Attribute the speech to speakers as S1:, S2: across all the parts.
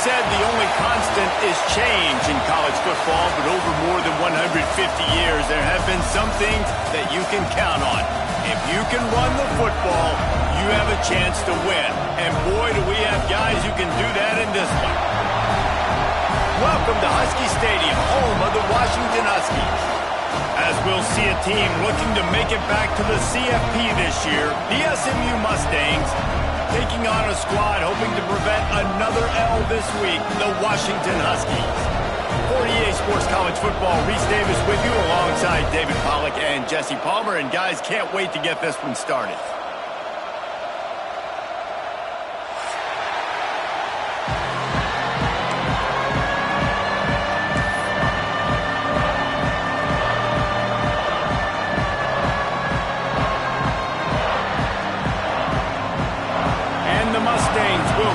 S1: said the only constant is change in college football, but over more than 150 years, there have been some things that you can count on. If you can run the football, you have a chance to win. And boy, do we have guys who can do that in this one. Welcome to Husky Stadium, home of the Washington Huskies. As we'll see a team looking to make it back to the CFP this year, the SMU Mustangs taking on a squad hoping to prevent another L this week, the Washington Huskies. For EA Sports College Football, Reese Davis with you alongside David Pollack and Jesse Palmer. And guys, can't wait to get this one started.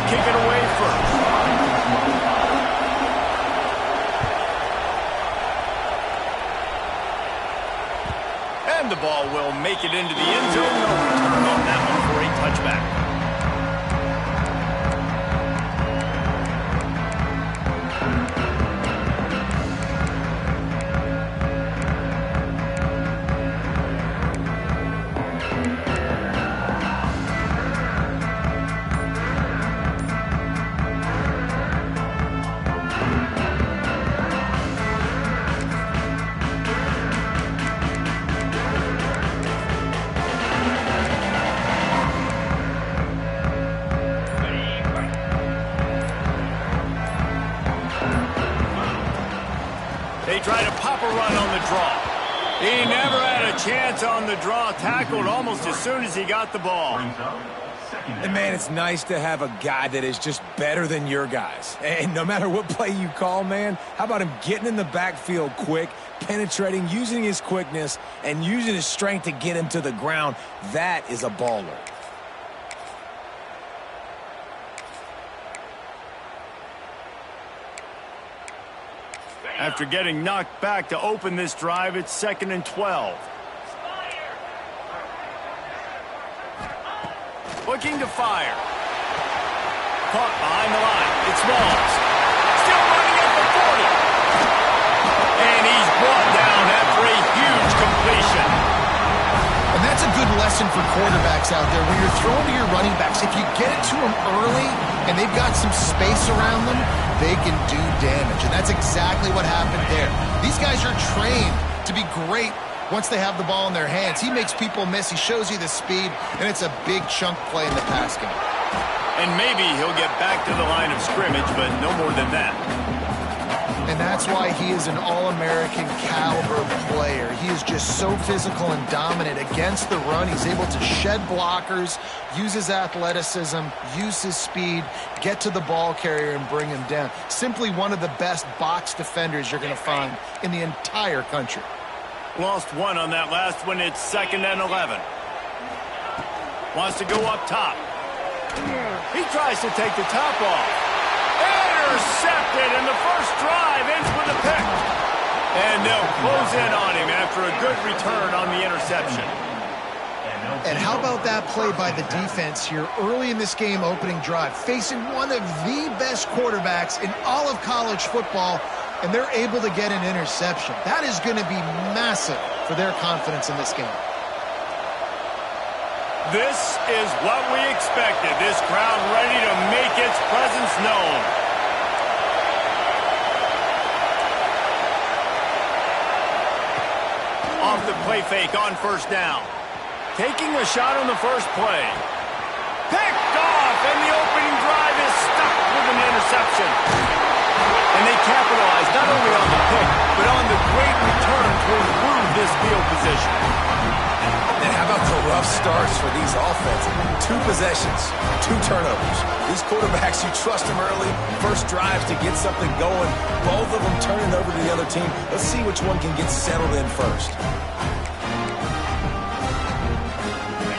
S1: Kick it away first. And the ball will make it into the end zone. No return on that one for a touchback. They try to pop a run on the draw. He never had a chance on the draw, tackled almost as soon as he got the ball.
S2: And, man, it's nice to have a guy that is just better than your guys. And no matter what play you call, man, how about him getting in the backfield quick, penetrating, using his quickness, and using his strength to get him to the ground? That is a baller.
S1: After getting knocked back to open this drive, it's 2nd and 12. Looking to fire. Caught behind the line. It's Smalls. Still running at the 40. And he's brought down after a huge completion.
S3: And that's a good lesson for quarterbacks out there. When you're throwing to your running backs, if you get it to them early and they've got some space around them, they can do damage. And that's exactly what happened there. These guys are trained to be great once they have the ball in their hands. He makes people miss. He shows you the speed, and it's a big chunk play in the pass game.
S1: And maybe he'll get back to the line of scrimmage, but no more than that.
S3: And that's why he is an All-American caliber player. He is just so physical and dominant against the run. He's able to shed blockers, use his athleticism, use his speed, get to the ball carrier and bring him down. Simply one of the best box defenders you're going to find in the entire country.
S1: Lost one on that last one. It's 2nd and 11. Wants to go up top. He tries to take the top off. Intercepted, and the first drive ends with a pick. And they'll close in on him after a good return on the interception.
S3: And how about that play by the defense here early in this game, opening drive, facing one of the best quarterbacks in all of college football, and they're able to get an interception. That is going to be massive for their confidence in this game.
S1: This is what we expected. This crowd ready to make its presence known. Off the play fake on first down. Taking a shot on the first play. Picked off, and the opening drive is stuck with an interception. And they capitalize not only on the pick, but on the great return to improve this field position.
S2: And how about the rough starts for these offenses? 2 possessions, 2 turnovers. These quarterbacks, you trust them early. First drives to get something going. Both of them turning over to the other team. Let's see which one can get settled in first.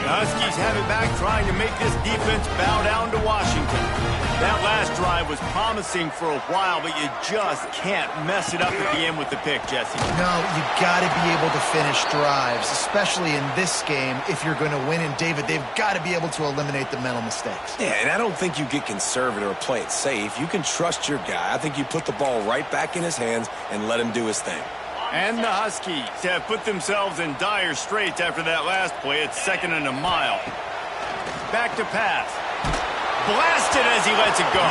S1: The Huskies have it back, trying to make this defense bow down to Washington. That last drive was promising for a while, but you just can't mess it up at the end with the pick, Jesse.
S3: No, you got to be able to finish drives, especially in this game if you're going to win. And, David, they've got to be able to eliminate the mental mistakes.
S2: Yeah, and I don't think you get conservative or play it safe. You can trust your guy. I think you put the ball right back in his hands and let him do his thing.
S1: And the Huskies have put themselves in dire straits after that last play. It's 2nd and a mile. Back to pass. Blasted as he lets it go.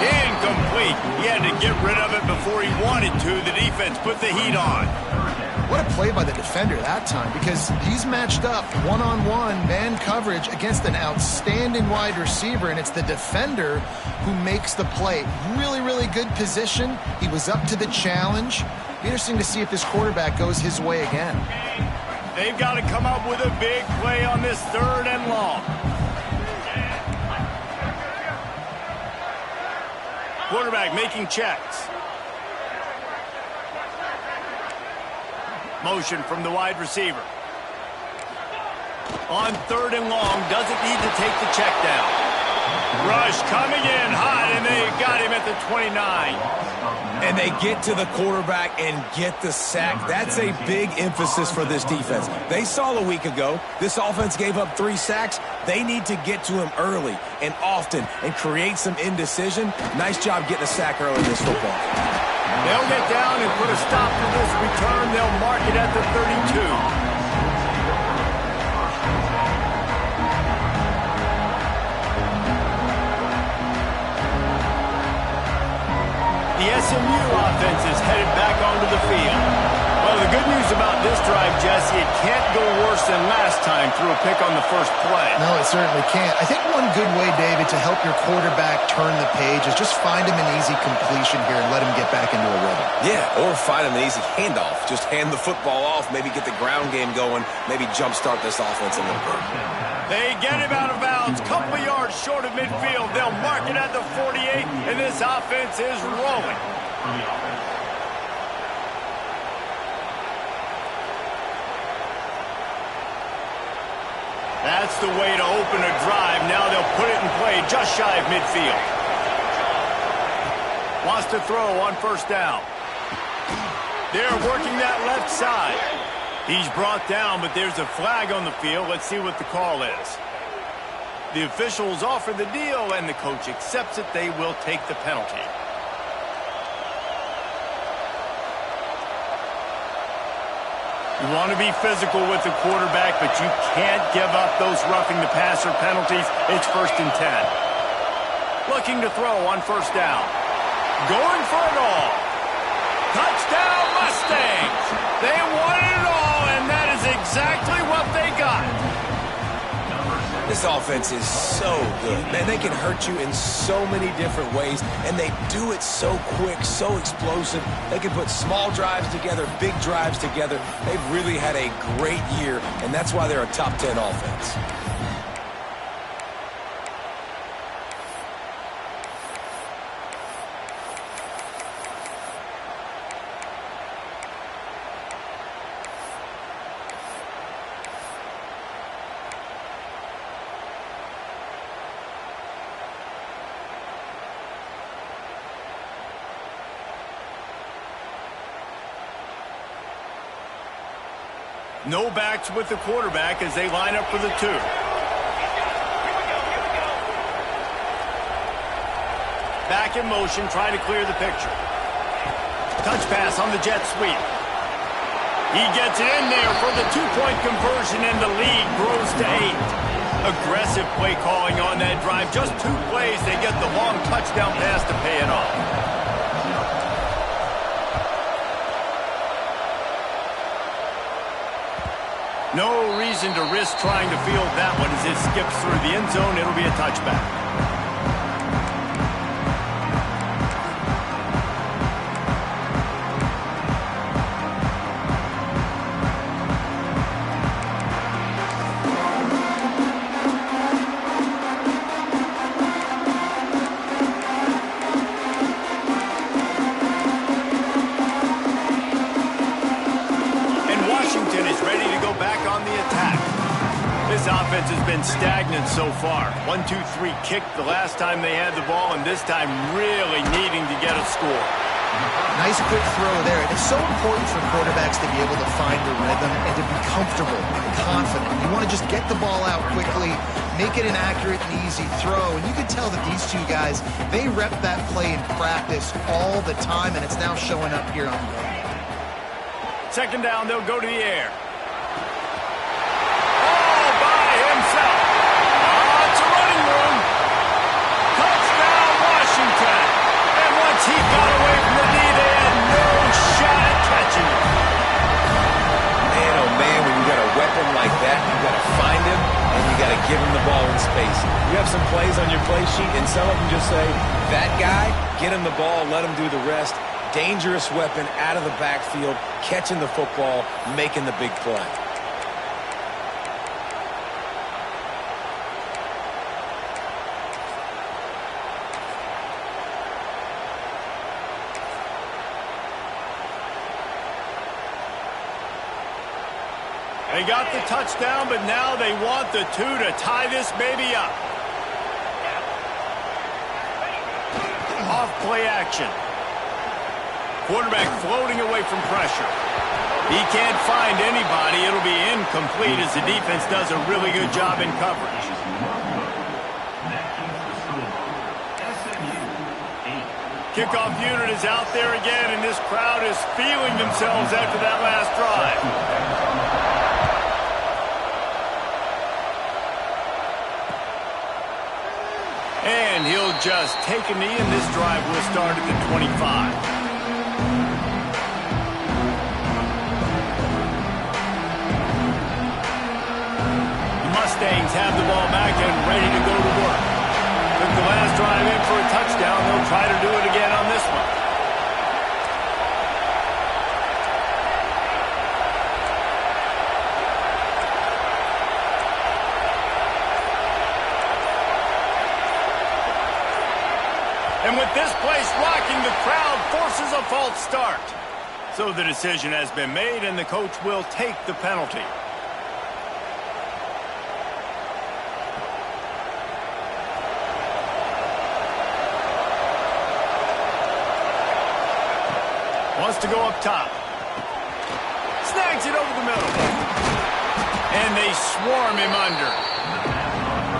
S1: Incomplete. He had to get rid of it before he wanted to. The defense put the heat on.
S3: What a play by the defender that time, because he's matched up one-on-one man coverage against an outstanding wide receiver, and it's the defender who makes the play. Really, really good position. He was up to the challenge. Be interesting to see if this quarterback goes his way again.
S1: They've got to come up with a big play on this 3rd and long. Quarterback making checks. Motion from the wide receiver. On 3rd and long, doesn't need to take the check down. Rush coming in hot, and they got him at the 29.
S2: And they get to the quarterback and get the sack. That's a big emphasis for this defense. They saw a week ago, this offense gave up 3 sacks. They need to get to him early and often and create some indecision. Nice job getting a sack early in this football game.
S1: They'll get down and put a stop to this return. They'll mark it at the 32. The SMU offense is headed back onto the field. Well, the good news about this drive, Jesse, it can't go worse than last time through a pick on the first play.
S3: No, it certainly can't. I think one good way, David, to help your quarterback turn the page is just find him an easy completion here and let him get back into a rhythm.
S2: Yeah, or find him an easy handoff. Just hand the football off, maybe get the ground game going, maybe jumpstart this offense a little bit.
S1: They get him out of bounds, couple yards short of midfield. They'll mark it at the 48, and this offense is rolling. That's the way to open a drive. Now they'll put it in play just shy of midfield. Wants to throw on 1st down. They're working that left side. He's brought down, but there's a flag on the field. Let's see what the call is. The officials offer the deal, and the coach accepts it. They will take the penalty. You want to be physical with the quarterback, but you can't give up those roughing the passer penalties. It's 1st and 10. Looking to throw on 1st down. Going for it all. Touchdown Mustangs! They wanted it all, and that is exactly what they got.
S2: This offense is so good. Man, they can hurt you in so many different ways, and they do it so quick, so explosive. They can put small drives together, big drives together. They've really had a great year, and that's why they're a top 10 offense.
S1: No backs with the quarterback as they line up for the 2. Back in motion, trying to clear the picture. Touch pass on the jet sweep. He gets it in there for the 2-point conversion, and the lead grows to 8. Aggressive play calling on that drive. Just 2 plays, they get the long touchdown pass to pay it off. No reason to risk trying to field that one as it skips through the end zone. It'll be a touchback. This offense has been stagnant so far. 1-2-3 kick the last time they had the ball, and this time really needing to get a score.
S3: Nice quick throw there. And it's so important for quarterbacks to be able to find their rhythm and to be comfortable and confident. You want to just get the ball out quickly, make it an accurate and easy throw. And you can tell that these two guys, they rep that play in practice all the time, and it's now showing up here on the game.
S1: Second down, they'll go to the air. All by himself. It's a running room. Touchdown, Washington. And once he got away from the knee, they had no shot at catching him.
S2: Man, oh man, when you got a weapon like that, you got to find him, and you got to give him the ball in space. You have some plays on your play sheet, and some of them just say, that guy, get him the ball, let him do the rest. Dangerous weapon out of the backfield, catching the football, making the big play.
S1: They got the touchdown, but now they want the two to tie this baby up. Off play action. Quarterback floating away from pressure. He can't find anybody. It'll be incomplete as the defense does a really good job in coverage. Kickoff unit is out there again, and this crowd is feeling themselves after that last drive. And he'll just take a knee, and this drive will start at the 25. Mustangs have the ball back and ready to go to work. Took the last drive in for a touchdown. They'll try to do it again on this one. And with this place rocking, the crowd forces a false start. So the decision has been made, and the coach will take the penalty. Wants to go up top. Snags it over the middle. And they swarm him under.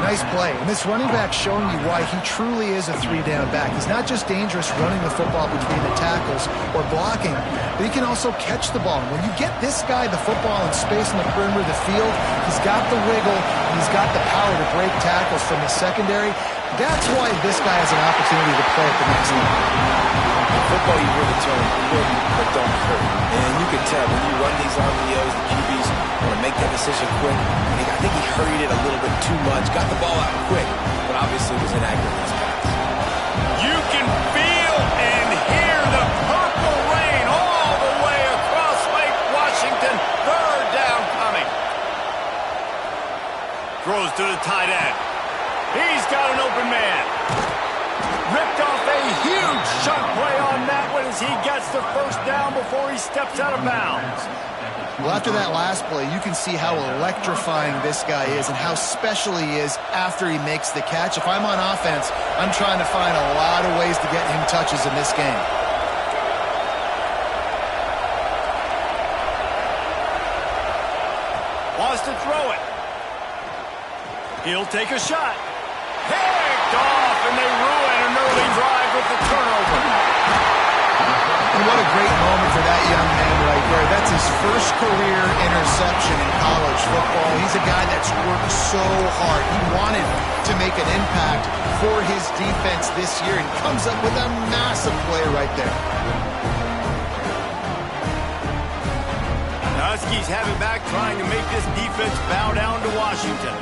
S3: Nice play. And this running back showing you why he truly is a three-down back. He's not just dangerous running the football between the tackles or blocking, but he can also catch the ball. When you get this guy the football in space in the perimeter of the field, he's got the wiggle, and he's got the power to break tackles from the secondary. That's why this guy has an opportunity to play at the next level.
S2: In football, you really turn quick, but don't hurt. And you can tell when you run these RPOs, the QBs want to make that decision quick. I think he hurried it a little bit too much, got the ball out quick, but obviously was inaccurate in his pass.
S1: You can feel and hear the purple rain all the way across Lake Washington. Third down coming. Throws to the tight end. He's got an open man. Ripped off a huge chunk play on that one as he gets the first down before he steps out of bounds.
S3: Well, after that last play, you can see how electrifying this guy is and how special he is after he makes the catch. If I'm on offense, I'm trying to find a lot of ways to get him touches in this game.
S1: Wants to throw it. He'll take a shot. Picked off, and they ruin an early drive with the turnover.
S3: And what a great moment for that young man right there. That's his first career interception in college football. He's a guy that's worked so hard. He wanted to make an impact for his defense this year and comes up with a massive play right there.
S1: The Huskies have it back, trying to make this defense bow down to Washington.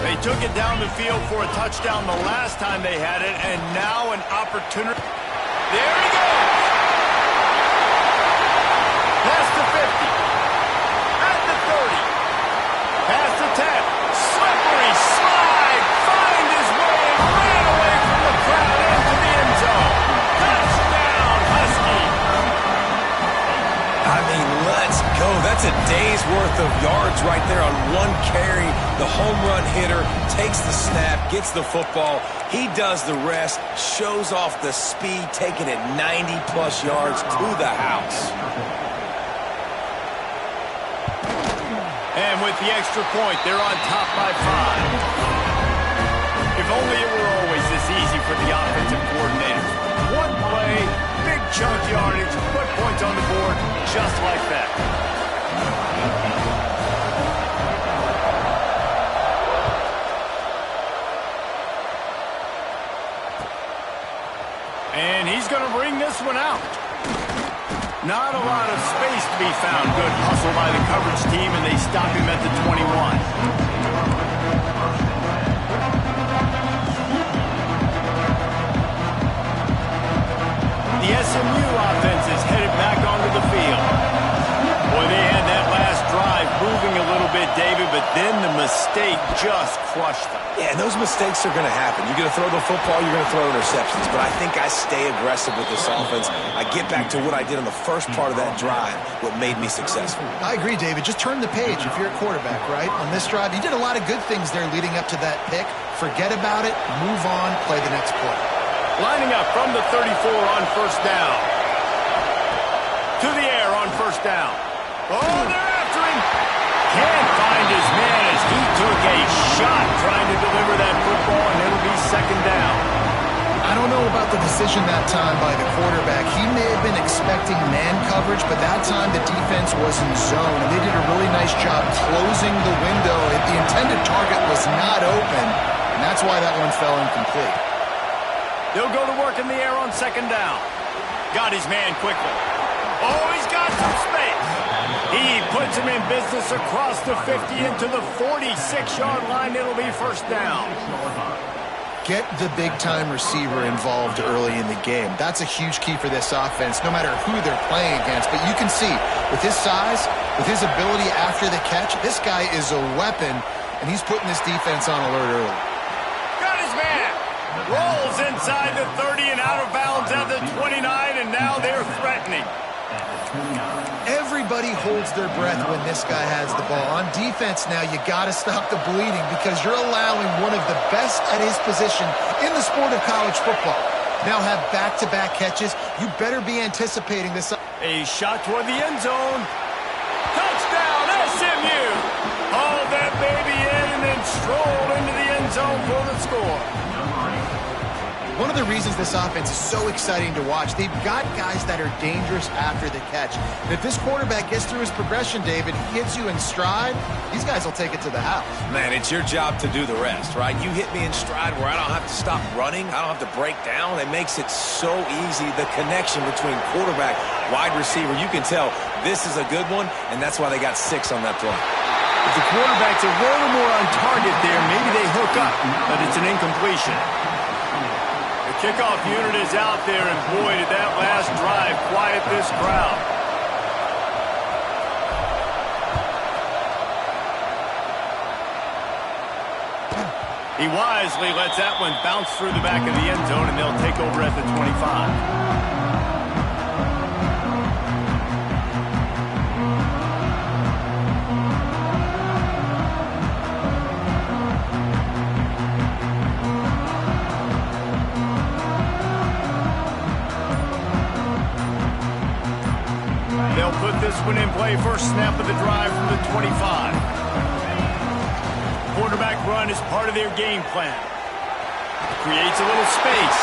S1: They took it down the field for a touchdown the last time they had it, and now an opportunity. There he goes! Past the 50. At the 30. Past the 10. Slippery slide. Find his way and ran away from the crowd into the end zone. Touchdown, Husky!
S2: I mean, let's go. That's a day's worth of yards right there on one carry. The home run hitter takes the snap, gets the football. He does the rest, shows off the speed, taking it 90-plus yards to the house.
S1: And with the extra point, they're on top by 5. If only it were always this easy for the offensive coordinators. One play, big chunk yardage, put points on the board just like that. And he's going to bring this one out. Not a lot of space to be found. Good hustle by the coverage team, and they stop him at the 21. The SMU offense is headed back onto the field. Boy, they had that last drive moving a little bit, David, but then the mistake just crushed them.
S2: Yeah, and those mistakes are going to happen. You're going to throw the football, you're going to throw interceptions, but I think I stay aggressive with this offense. I get back to what I did on the first part of that drive, what made me successful.
S3: I agree, David. Just turn the page if you're a quarterback, right? On this drive, you did a lot of good things there leading up to that pick. Forget about it, move on, play the next play.
S1: Lining up from the 34 on first down. To the air on first down. Oh, they're after him. Can't find his man as he took a shot trying to deliver that football, and it'll be second down.
S3: I don't know about the decision that time by the quarterback. He may have been expecting man coverage, but that time the defense was in zone, and they did a really nice job closing the window. The intended target was not open, and that's why that one fell incomplete.
S1: They'll go to work in the air on second down. Got his man quickly. Oh, he's got some space. He puts him in business across the 50 into the 46-yard line. It'll be first down.
S3: Get the big-time receiver involved early in the game. That's a huge key for this offense, no matter who they're playing against. But you can see, with his size, with his ability after the catch, this guy is a weapon, and he's putting this defense on alert early.
S1: Got his man. Rolls inside the 30 and out of bounds at the 29, and now they're threatening.
S3: Everybody holds their breath when this guy has the ball. On defense now, you got to stop the bleeding because you're allowing one of the best at his position in the sport of college football. Now have back-to-back catches. You better be anticipating this.
S1: A shot toward the end zone. Touchdown, SMU. Haul that baby in and then stroll into the end zone for the score.
S3: One of the reasons this offense is so exciting to watch, they've got guys that are dangerous after the catch. And if this quarterback gets through his progression, David, hits you in stride, these guys will take it to the house.
S2: Man, it's your job to do the rest, right? You hit me in stride where I don't have to stop running. I don't have to break down. It makes it so easy. The connection between quarterback, wide receiver, you can tell this is a good one, and that's why they got 6 on that play.
S1: If the quarterback's a little more on target there, maybe they hook up, but it's an incompletion. Kickoff unit is out there, and boy, did that last drive quiet this crowd. He wisely lets that one bounce through the back of the end zone, and they'll take over at the 25. They'll put this one in play. First snap of the drive from the 25. Quarterback run is part of their game plan. Creates a little space.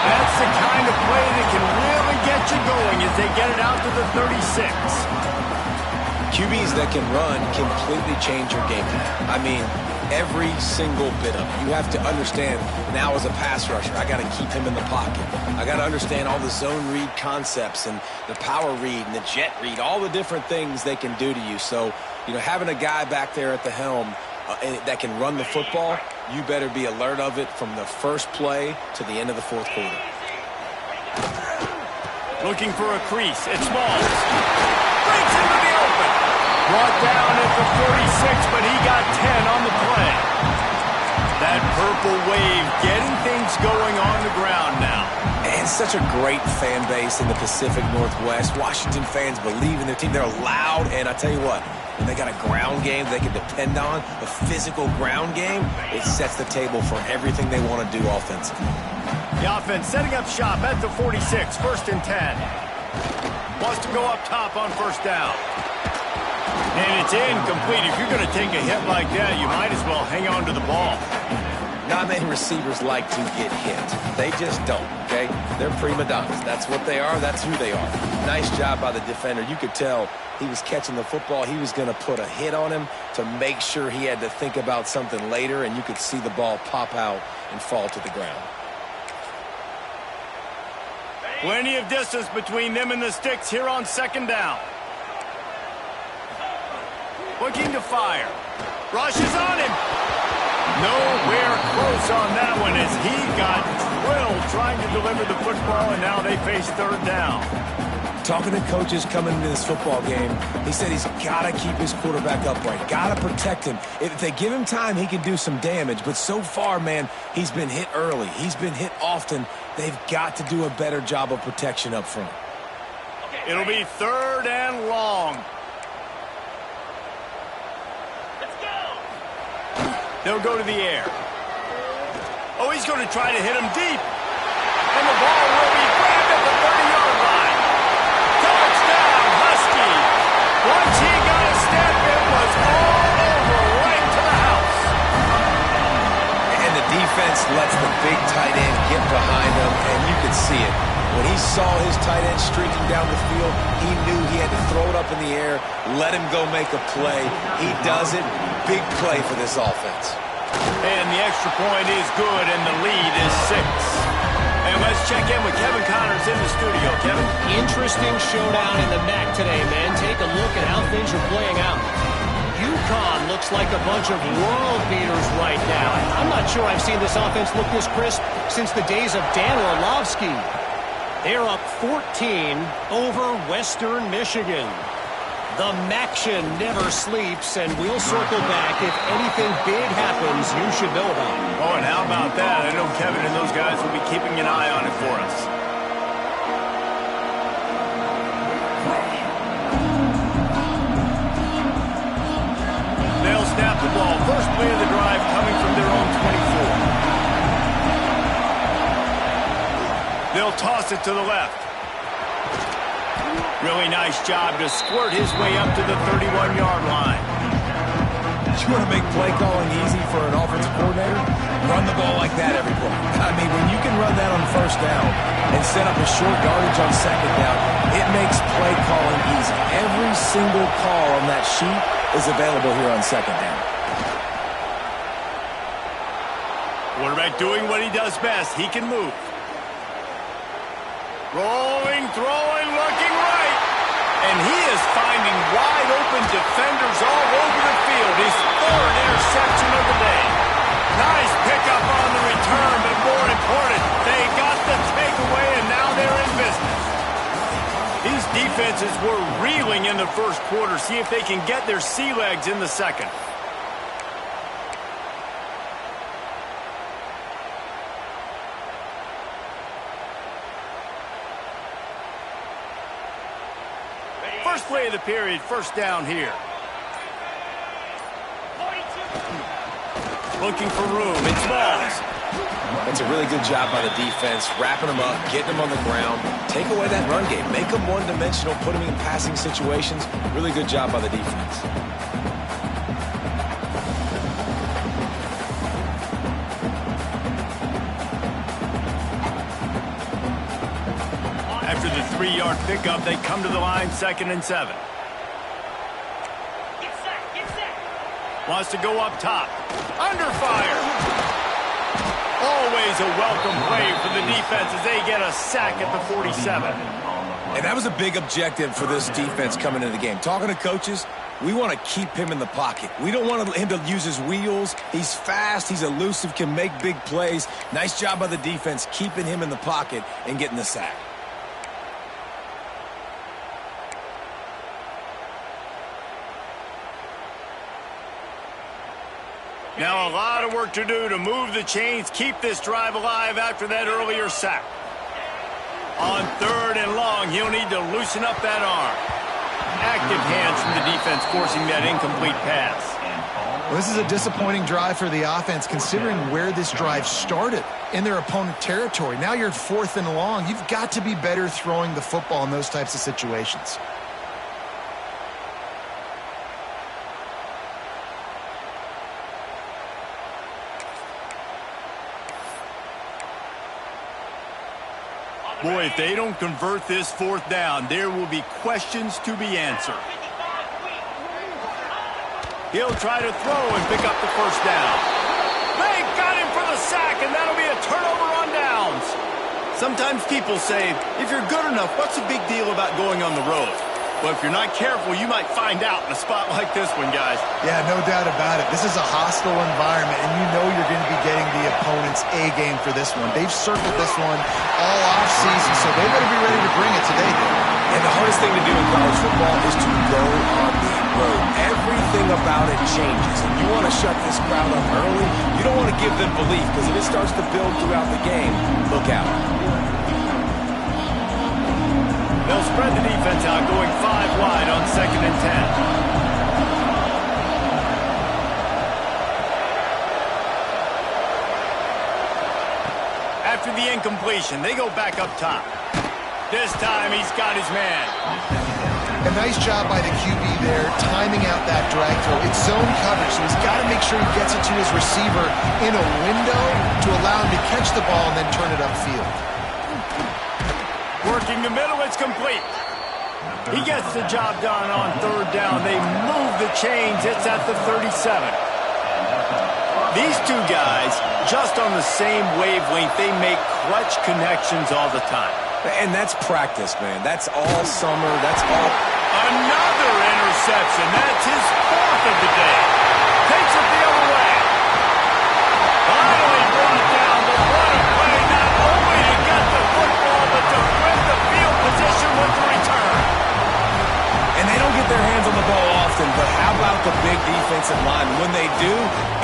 S1: That's the kind of play that can really get you going as they get it out to the 36.
S2: QBs that can run completely change your game plan. I mean, every single bit of it. You have to understand now as a pass rusher, I got to keep him in the pocket. I got to understand all the zone read concepts and the power read and the jet read, all the different things they can do to you. So, you know, having a guy back there at the helm that can run the football, you better be alert of it from the first play to the end of the fourth quarter.
S1: Looking for a crease. It's Smalls. Breaks into the open. Brought down at the 36, but he got 10 on the play. That purple wave getting things going on the ground now.
S2: And And such a great fan base in the Pacific Northwest. Washington fans believe in their team. They're loud, and I tell you what, when they got a ground game they can depend on, a physical ground game, it sets the table for everything they want to do offensively.
S1: The offense setting up shop at the 46, 1st and 10. Wants to go up top on 1st down. And it's incomplete. If you're going to take a hit like that, you might as well hang on to the ball.
S2: Not many receivers like to get hit. They just don't, okay? They're prima donnas. That's what they are. That's who they are. Nice job by the defender. You could tell he was catching the football. He was going to put a hit on him to make sure he had to think about something later, and you could see the ball pop out and fall to the ground.
S1: Plenty of distance between them and the sticks here on 2nd down. Looking to fire. Rushes on him. Nowhere close on that one as he got drilled trying to deliver the football, and now they face 3rd down.
S2: Talking to coaches coming into this football game, he said he's got to keep his quarterback upright, got to protect him. If they give him time, he can do some damage. But so far, man, he's been hit early. He's been hit often. They've got to do a better job of protection up front.
S1: It'll be 3rd and long. They'll go to the air. Oh, he's going to try to hit him deep. And the ball will be grabbed at the 30-yard line. Touchdown, Husky. Once he got a step, it was all over, right to the house.
S2: And the defense lets the big tight end get behind him, and you could see it. When he saw his tight end streaking down the field, he knew he had to throw it up in the air, let him go make a play. He does it. Big play for this offense.
S1: And the extra point is good, and the lead is 6. And let's check in with Kevin Connors in the studio. Kevin?
S4: Interesting showdown in the MAC today, man. Take a look at how things are playing out. UConn looks like a bunch of world beaters right now. I'm not sure I've seen this offense look this crisp since the days of Dan Orlovsky. They're up 14 over Western Michigan. The MACtion never sleeps, and we'll circle back if anything big happens you should know about.
S1: Oh, and how about that? I know Kevin and those guys will be keeping an eye on it for us. They'll snap the ball. First play of the drive coming from their own 24. They'll toss it to the left. Really nice job to squirt his way up to the 31-yard line.
S2: You want to make play calling easy for an offensive coordinator? Run the ball like that every play. I mean, when you can run that on 1st down and set up a short yardage on 2nd down, it makes play calling easy. Every single call on that sheet is available here on 2nd down.
S1: Quarterback doing what he does best. He can move. Rolling, throwing, looking right. And he is finding wide-open defenders all over the field. His 3rd interception of the day. Nice pickup on the return, but more important, they got the takeaway, and now they're in business. These defenses were reeling in the 1st quarter. See if they can get their sea legs in the 2nd. First play of the period, 1st down here. Looking for room. It's balls.
S2: That's a really good job by the defense, wrapping them up, getting them on the ground. Take away that run game. Make them one-dimensional, put them in passing situations. Really good job by the defense.
S1: After the 3-yard pickup, they come to the line, 2nd and 7. Wants to go up top. Under fire. Always a welcome play for the defense as they get a sack at the 47.
S2: And that was a big objective for this defense coming into the game. Talking to coaches, we want to keep him in the pocket. We don't want him to use his wheels. He's fast. He's elusive, can make big plays. Nice job by the defense keeping him in the pocket and getting the sack.
S1: Now a lot of work to do to move the chains, keep this drive alive after that earlier sack. On 3rd and long, he'll need to loosen up that arm. Active hands from the defense forcing that incomplete pass.
S3: Well, this is a disappointing drive for the offense considering where this drive started in their opponent territory. Now you're at 4th and long. You've got to be better throwing the football in those types of situations.
S1: Boy, if they don't convert this 4th down, there will be questions to be answered. He'll try to throw and pick up the 1st down. They got him for the sack, and that'll be a turnover on downs. Sometimes people say, if you're good enough, what's the big deal about going on the road? Well, if you're not careful, you might find out in a spot like this one, guys.
S3: Yeah, no doubt about it. This is a hostile environment, and you know you're going to be getting the opponent's A-game for this one. They've circled this one all offseason, so they better be ready to bring it today, dude.
S2: And the hardest thing to do in college football is to go on the road. Everything about it changes, and you want to shut this crowd up early. You don't want to give them belief, because if it starts to build throughout the game, look out.
S1: They'll spread the defense out, going 5 wide on 2nd and 10. After the incompletion, they go back up top. This time, he's got his man.
S3: A nice job by the QB there, timing out that drag throw. It's zone coverage, so he's got to make sure he gets it to his receiver in a window to allow him to catch the ball and then turn it upfield.
S1: Working the middle, it's complete. He gets the job done on 3rd down. They move the chains. It's at the 37. These two guys, just on the same wavelength, they make clutch connections all the time.
S2: And that's practice, man. That's all summer. That's all.
S1: Another interception. That's his 4th of the day. Takes it the other way. Finally brought down, but what a play. Not only to get the football, but to win the field position with the return.
S2: And they don't get their hands on the ball often, but how about the big defensive line? When they do,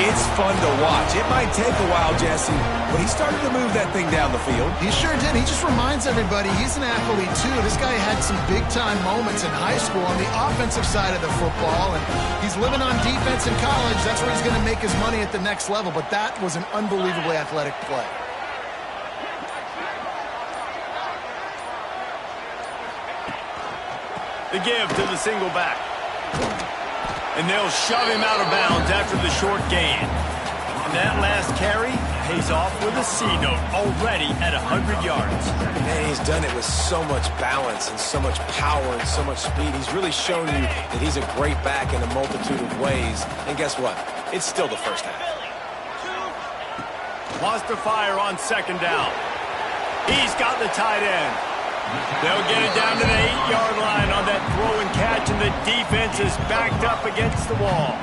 S2: it's fun to watch. It might take a while, Jesse, but he started to move that thing down the field.
S3: He sure did. He just reminds everybody he's an athlete, too. This guy had some big-time moments in high school on the offensive side of the football, and he's living on defense in college. That's where he's going to make his money at the next level, but that was an unbelievably athletic play.
S1: The give to the single back. And they'll shove him out of bounds after the short gain. And that last carry pays off with a C note, already at 100 yards.
S2: Man, he's done it with so much balance and so much power and so much speed. He's really shown you that he's a great back in a multitude of ways. And guess what? It's still the first half.
S1: Wants to fire on 2nd down. He's got the tight end. They'll get it down to the 8-yard line on that throw and catch, and the defense is backed up against the wall.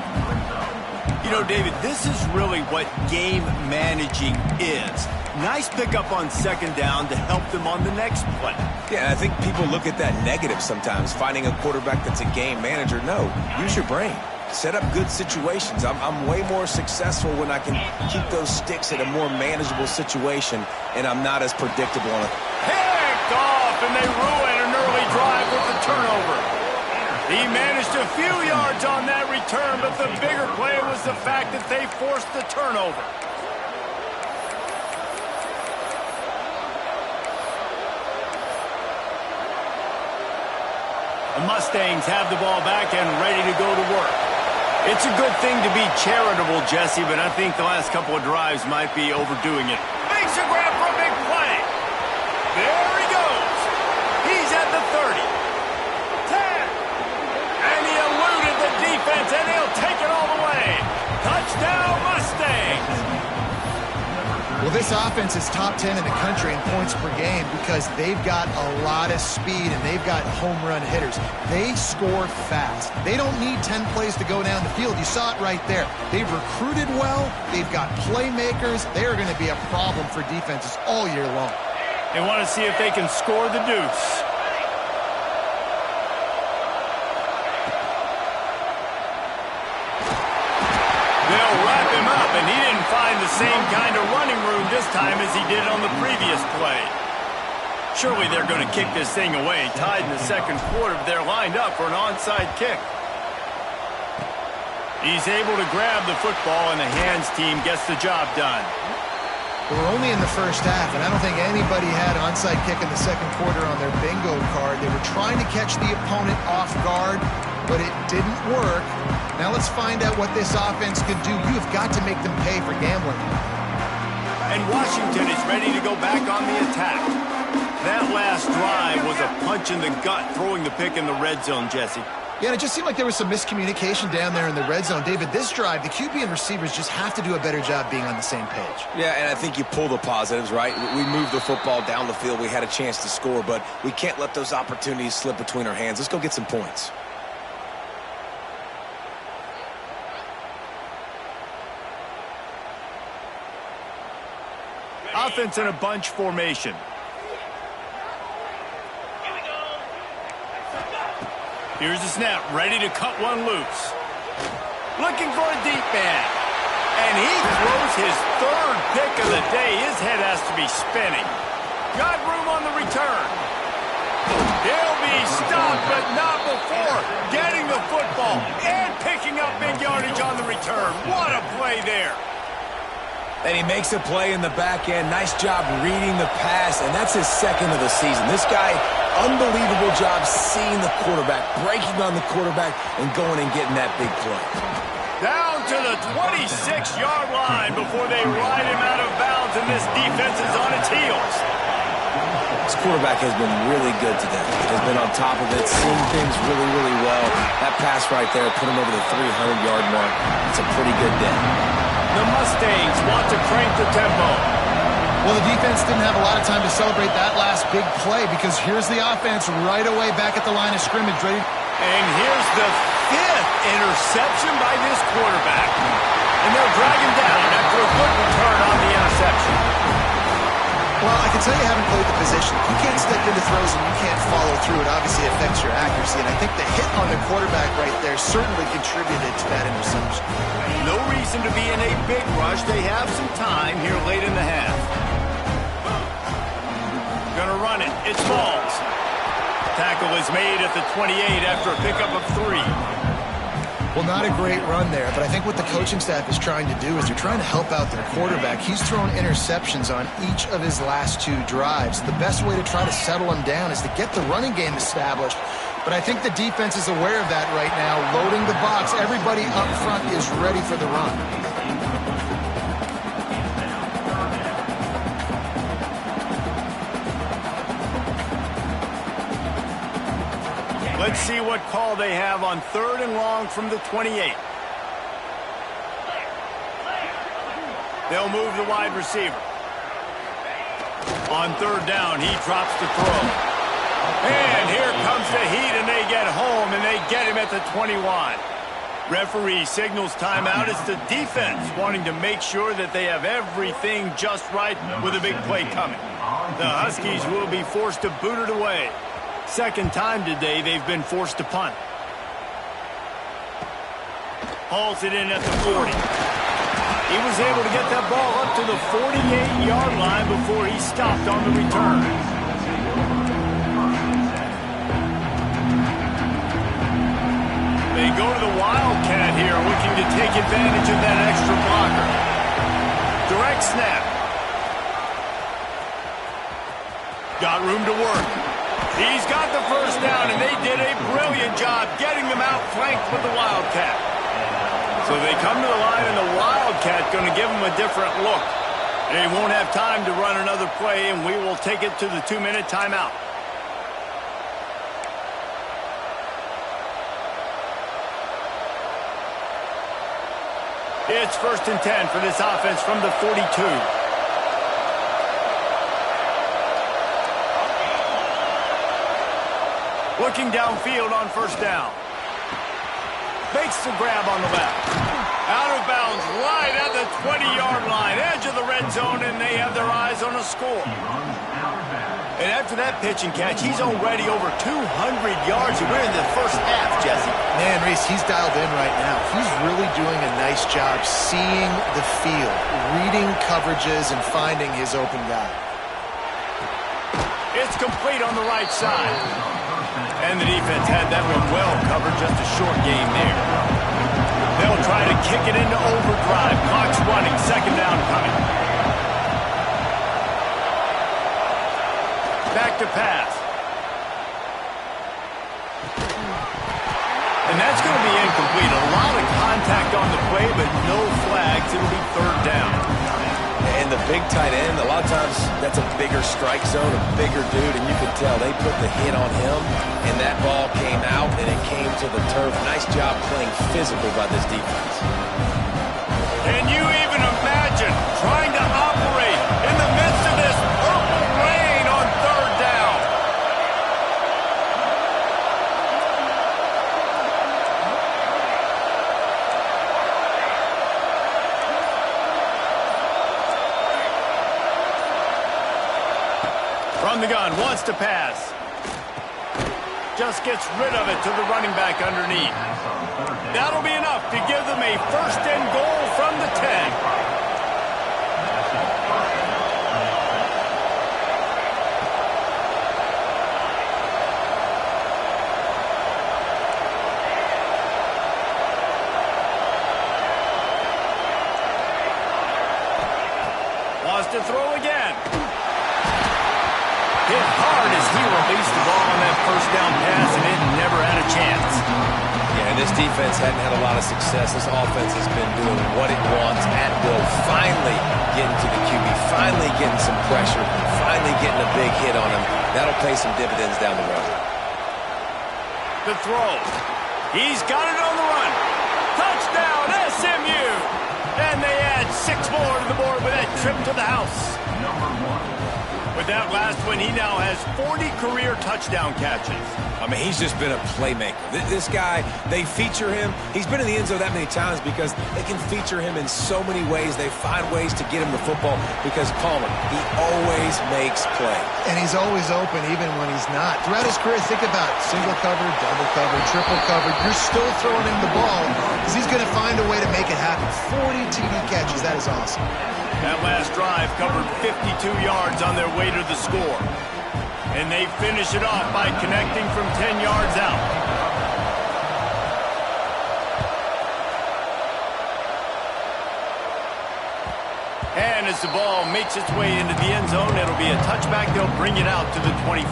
S1: You know, David, this is really what game managing is. Nice pickup on 2nd down to help them on the next play.
S2: Yeah, I think people look at that negative sometimes, finding a quarterback that's a game manager. No, use your brain. Set up good situations. I'm way more successful when I can keep those sticks at a more manageable situation, and I'm not as predictable on it.
S1: Picked off, and they ruin an early drive with the turnover. He managed a few yards on that return, but the bigger play was the fact that they forced the turnover. The Mustangs have the ball back and ready to go to work. It's a good thing to be charitable, Jesse, but I think the last couple of drives might be overdoing it. Makes a grab for a big play. There he goes. He's at the 30. 10. And he eluded the defense, and he'll take it all the way. Touchdown, Mustangs.
S3: Well, this offense is top 10 in the country in points per game because they've got a lot of speed and they've got home run hitters. They score fast. They don't need 10 plays to go down the field. You saw it right there. They've recruited well. They've got playmakers. They are going to be a problem for defenses all year long.
S1: They want to see if they can score the deuce. They'll wrap him up, and he didn't find the same kind of running room this time as he did on the previous play. Surely they're going to kick this thing away. Tied in the second quarter, they're lined up for an onside kick. He's able to grab the football, and the hands team gets the job done.
S3: We're only in the first half, and I don't think anybody had onside kick in the second quarter on their bingo card. They were trying to catch the opponent off guard, but it didn't work. Now let's find out what this offense can do. You have got to make them pay for gambling.
S1: And Washington is ready to go back on the attack. That last drive was a punch in the gut, throwing the pick in the red zone, Jesse.
S3: Yeah, and it just seemed like there was some miscommunication down there in the red zone. David, this drive, the QB and receivers just have to do a better job being on the same page.
S2: Yeah, and I think you pull the positives, right? We moved the football down the field. We had a chance to score, but we can't let those opportunities slip between our hands. Let's go get some points.
S1: Offense in a bunch formation. Here's the snap, ready to cut one loose. Looking for a deep man. And he throws his third pick of the day. His head has to be spinning. Got room on the return. He'll be stopped, but not before getting the football and picking up big yardage on the return. What a play there.
S2: And he makes a play in the back end. Nice job reading the pass, and that's his second of the season. This guy, unbelievable job seeing the quarterback, breaking on the quarterback, and going and getting that big play.
S1: Down to the 26-yard line before they ride him out of bounds, and this defense is on its heels.
S2: This quarterback has been really good today. Has been on top of it, seeing things really, really well. That pass right there put him over the 300-yard mark. It's a pretty good day.
S1: The Mustangs want to crank the tempo.
S3: Well, the defense didn't have a lot of time to celebrate that last big play because here's the offense right away back at the line of scrimmage. Ready?
S1: And here's the 5th interception by this quarterback. And they'll drag him down after a good return on the interception.
S3: Well, I can tell you haven't played the position. You can't step into throws and you can't follow through. It obviously affects your accuracy, and I think the hit on the quarterback right there certainly contributed to that interception.
S1: No reason to be in a big rush. They have some time here late in the half. Gonna run it. It's Balls. Tackle is made at the 28 after a pickup of 3.
S3: Well, not a great run there, but I think what the coaching staff is trying to do is they're trying to help out their quarterback. He's thrown interceptions on each of his last 2 drives. The best way to try to settle him down is to get the running game established. But I think the defense is aware of that right now, loading the box. Everybody up front is ready for the run.
S1: Let's see what call they have on 3rd and long from the 28. They'll move the wide receiver. On 3rd down, he drops to throw. And here comes the heat, and they get home, and they get him at the 21. Referee signals timeout. It's the defense wanting to make sure that they have everything just right with a big play coming. The Huskies will be forced to boot it away. Second time today they've been forced to punt. Hauls it in at the 40. He was able to get that ball up to the 48-yard line before he stopped on the return. They go to the Wildcat here, looking to take advantage of that extra blocker. Direct snap. Got room to work. He's got the first down, and they did a brilliant job getting them outflanked with the Wildcat. So they come to the line, and the Wildcat going to give them a different look. They won't have time to run another play, and we will take it to the 2-minute timeout. It's 1st and 10 for this offense from the 42. Looking downfield on 1st down. Makes the grab on the left. Out of bounds, right at the 20-yard line, edge of the red zone, and they have their eyes on a score. And after that pitch and catch, he's already over 200 yards, and we're in the first half, Jesse.
S3: Man, Reese, he's dialed in right now. He's really doing a nice job seeing the field, reading coverages, and finding his open guy.
S1: It's complete on the right side. And the defense had that one well covered, just a short game there. They'll try to kick it into overdrive. Clock's running, second down coming. Back to pass. And that's going to be incomplete. A lot of contact on the play, but no flags. It'll be third down.
S2: And the big tight end, a lot of times that's a bigger strike zone, a bigger dude, and you can tell they put the hit on him, and that ball came out, and it came to the turf. Nice job playing physical by this defense.
S1: Can you even imagine trying to operate in the midst of this purple rain on third down? From the gun, wants to pass. Just gets rid of it to the running back underneath. That'll be enough to give them a first and goal from the 10. Wants to throw again. Hit hard as he released the ball on that first down pass, and it never had a chance.
S2: Yeah, and this defense hadn't had a lot of success. This offense has been doing what it wants at will. Finally getting to the QB, finally getting some pressure, finally getting a big hit on him. That'll pay some dividends down the road.
S1: The throw. He's got it on the run. Touchdown, SMU! And they add 6 more to the board with that trip to the house. With that last one, he now has 40 career touchdown catches.
S2: I mean, he's just been a playmaker. This guy, they feature him. He's been in the end zone that many times because they can feature him in so many ways. They find ways to get him the football because, Palmer, he always makes plays.
S3: And he's always open even when he's not. Throughout his career, think about single covered, double covered, triple covered. You're still throwing him the ball because he's going to find a way to make it happen. 40 TD catches. That is awesome.
S1: That last drive covered 52 yards on their way to the score. And they finish it off by connecting from 10 yards out. And as the ball makes its way into the end zone, it'll be a touchback. They'll bring it out to the 25.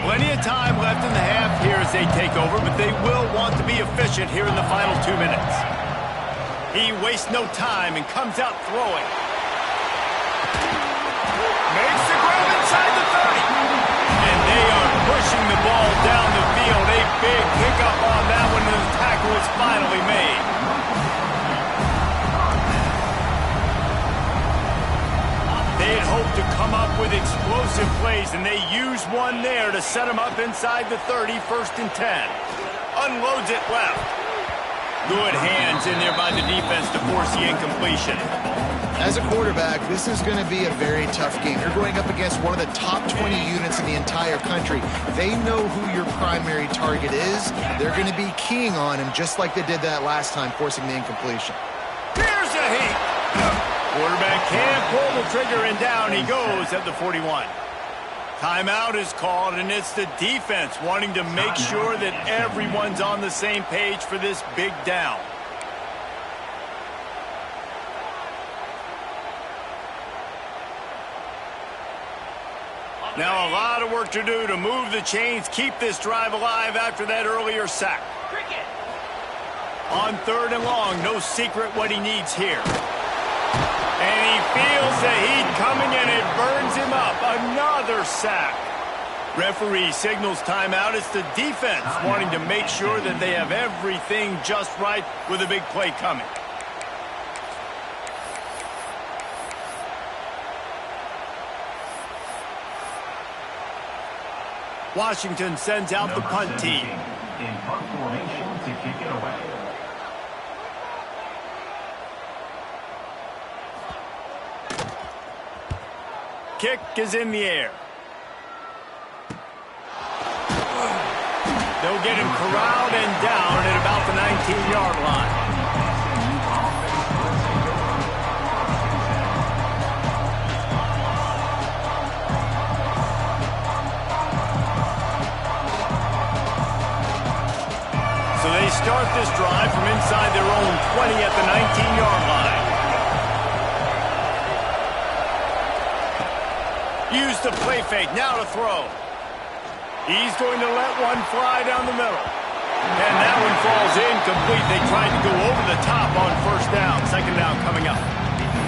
S1: Plenty of time left in the half here as they take over, but they will want to be efficient here in the final 2 minutes. He wastes no time and comes out throwing. Makes the grab inside the 30. And they are pushing the ball down the field. A big pickup on that one, and the tackle is finally made. They had hoped to come up with explosive plays, and they used one there to set them up inside the 30, first and 10. Unloads it left. Good hands in there by the defense to force the incompletion.
S3: As a quarterback, this is going to be a very tough game. You're going up against one of the top 20 units in the entire country. They know who your primary target is. They're going to be keying on him just like they did that last time, forcing the incompletion.
S1: Here's a heat. Quarterback can't pull the trigger, and down he goes at the 41. Timeout is called, and it's the defense wanting to make sure that everyone's on the same page for this big down. Now a lot of work to do to move the chains, keep this drive alive after that earlier sack. On third and long, no secret what he needs here. And he feels the heat coming, and it burns him up. Another sack. Referee signals timeout. It's the defense wanting to make sure that they have everything just right with a big play coming. Washington sends out the punt team.
S5: In punt formation to kick it away.
S1: Kick is in the air. They'll get him corralled and down at about the 19-yard line. start this drive from inside their own 20 at the 19-yard line. Use the play fake, now to throw. He's going to let one fly down the middle. And that one falls incomplete. They tried to go over the top on first down. Second down coming up.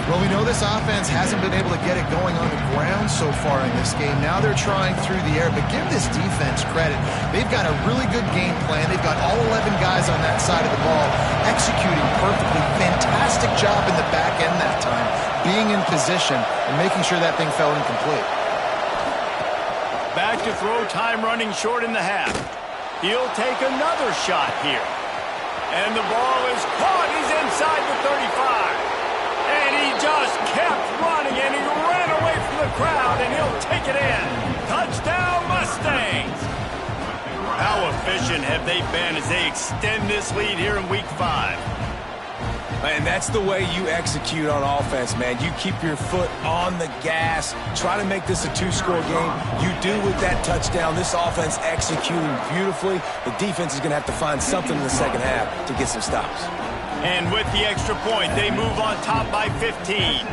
S3: Well, we know this offense hasn't been able to get it going on the ground so far in this game. Now they're trying through the air, but give this defense credit. They've got a really good game plan. They've got all 11 guys on that side of the ball executing perfectly. Fantastic job in the back end that time, being in position and making sure that thing fell incomplete.
S1: Back to throw, time running short in the half. He'll take another shot here. And the ball is caught. He's inside the 35. And he just kept running, and he ran away from the crowd, and he'll take it in. Touchdown, Mustangs! How efficient have they been as they extend this lead here in Week 5?
S2: And that's the way you execute on offense, man. You keep your foot on the gas. Try to make this a two-score game. You do with that touchdown. This offense executing beautifully. The defense is going to have to find something in the second half to get some stops.
S1: And with the extra point, they move on top by 15.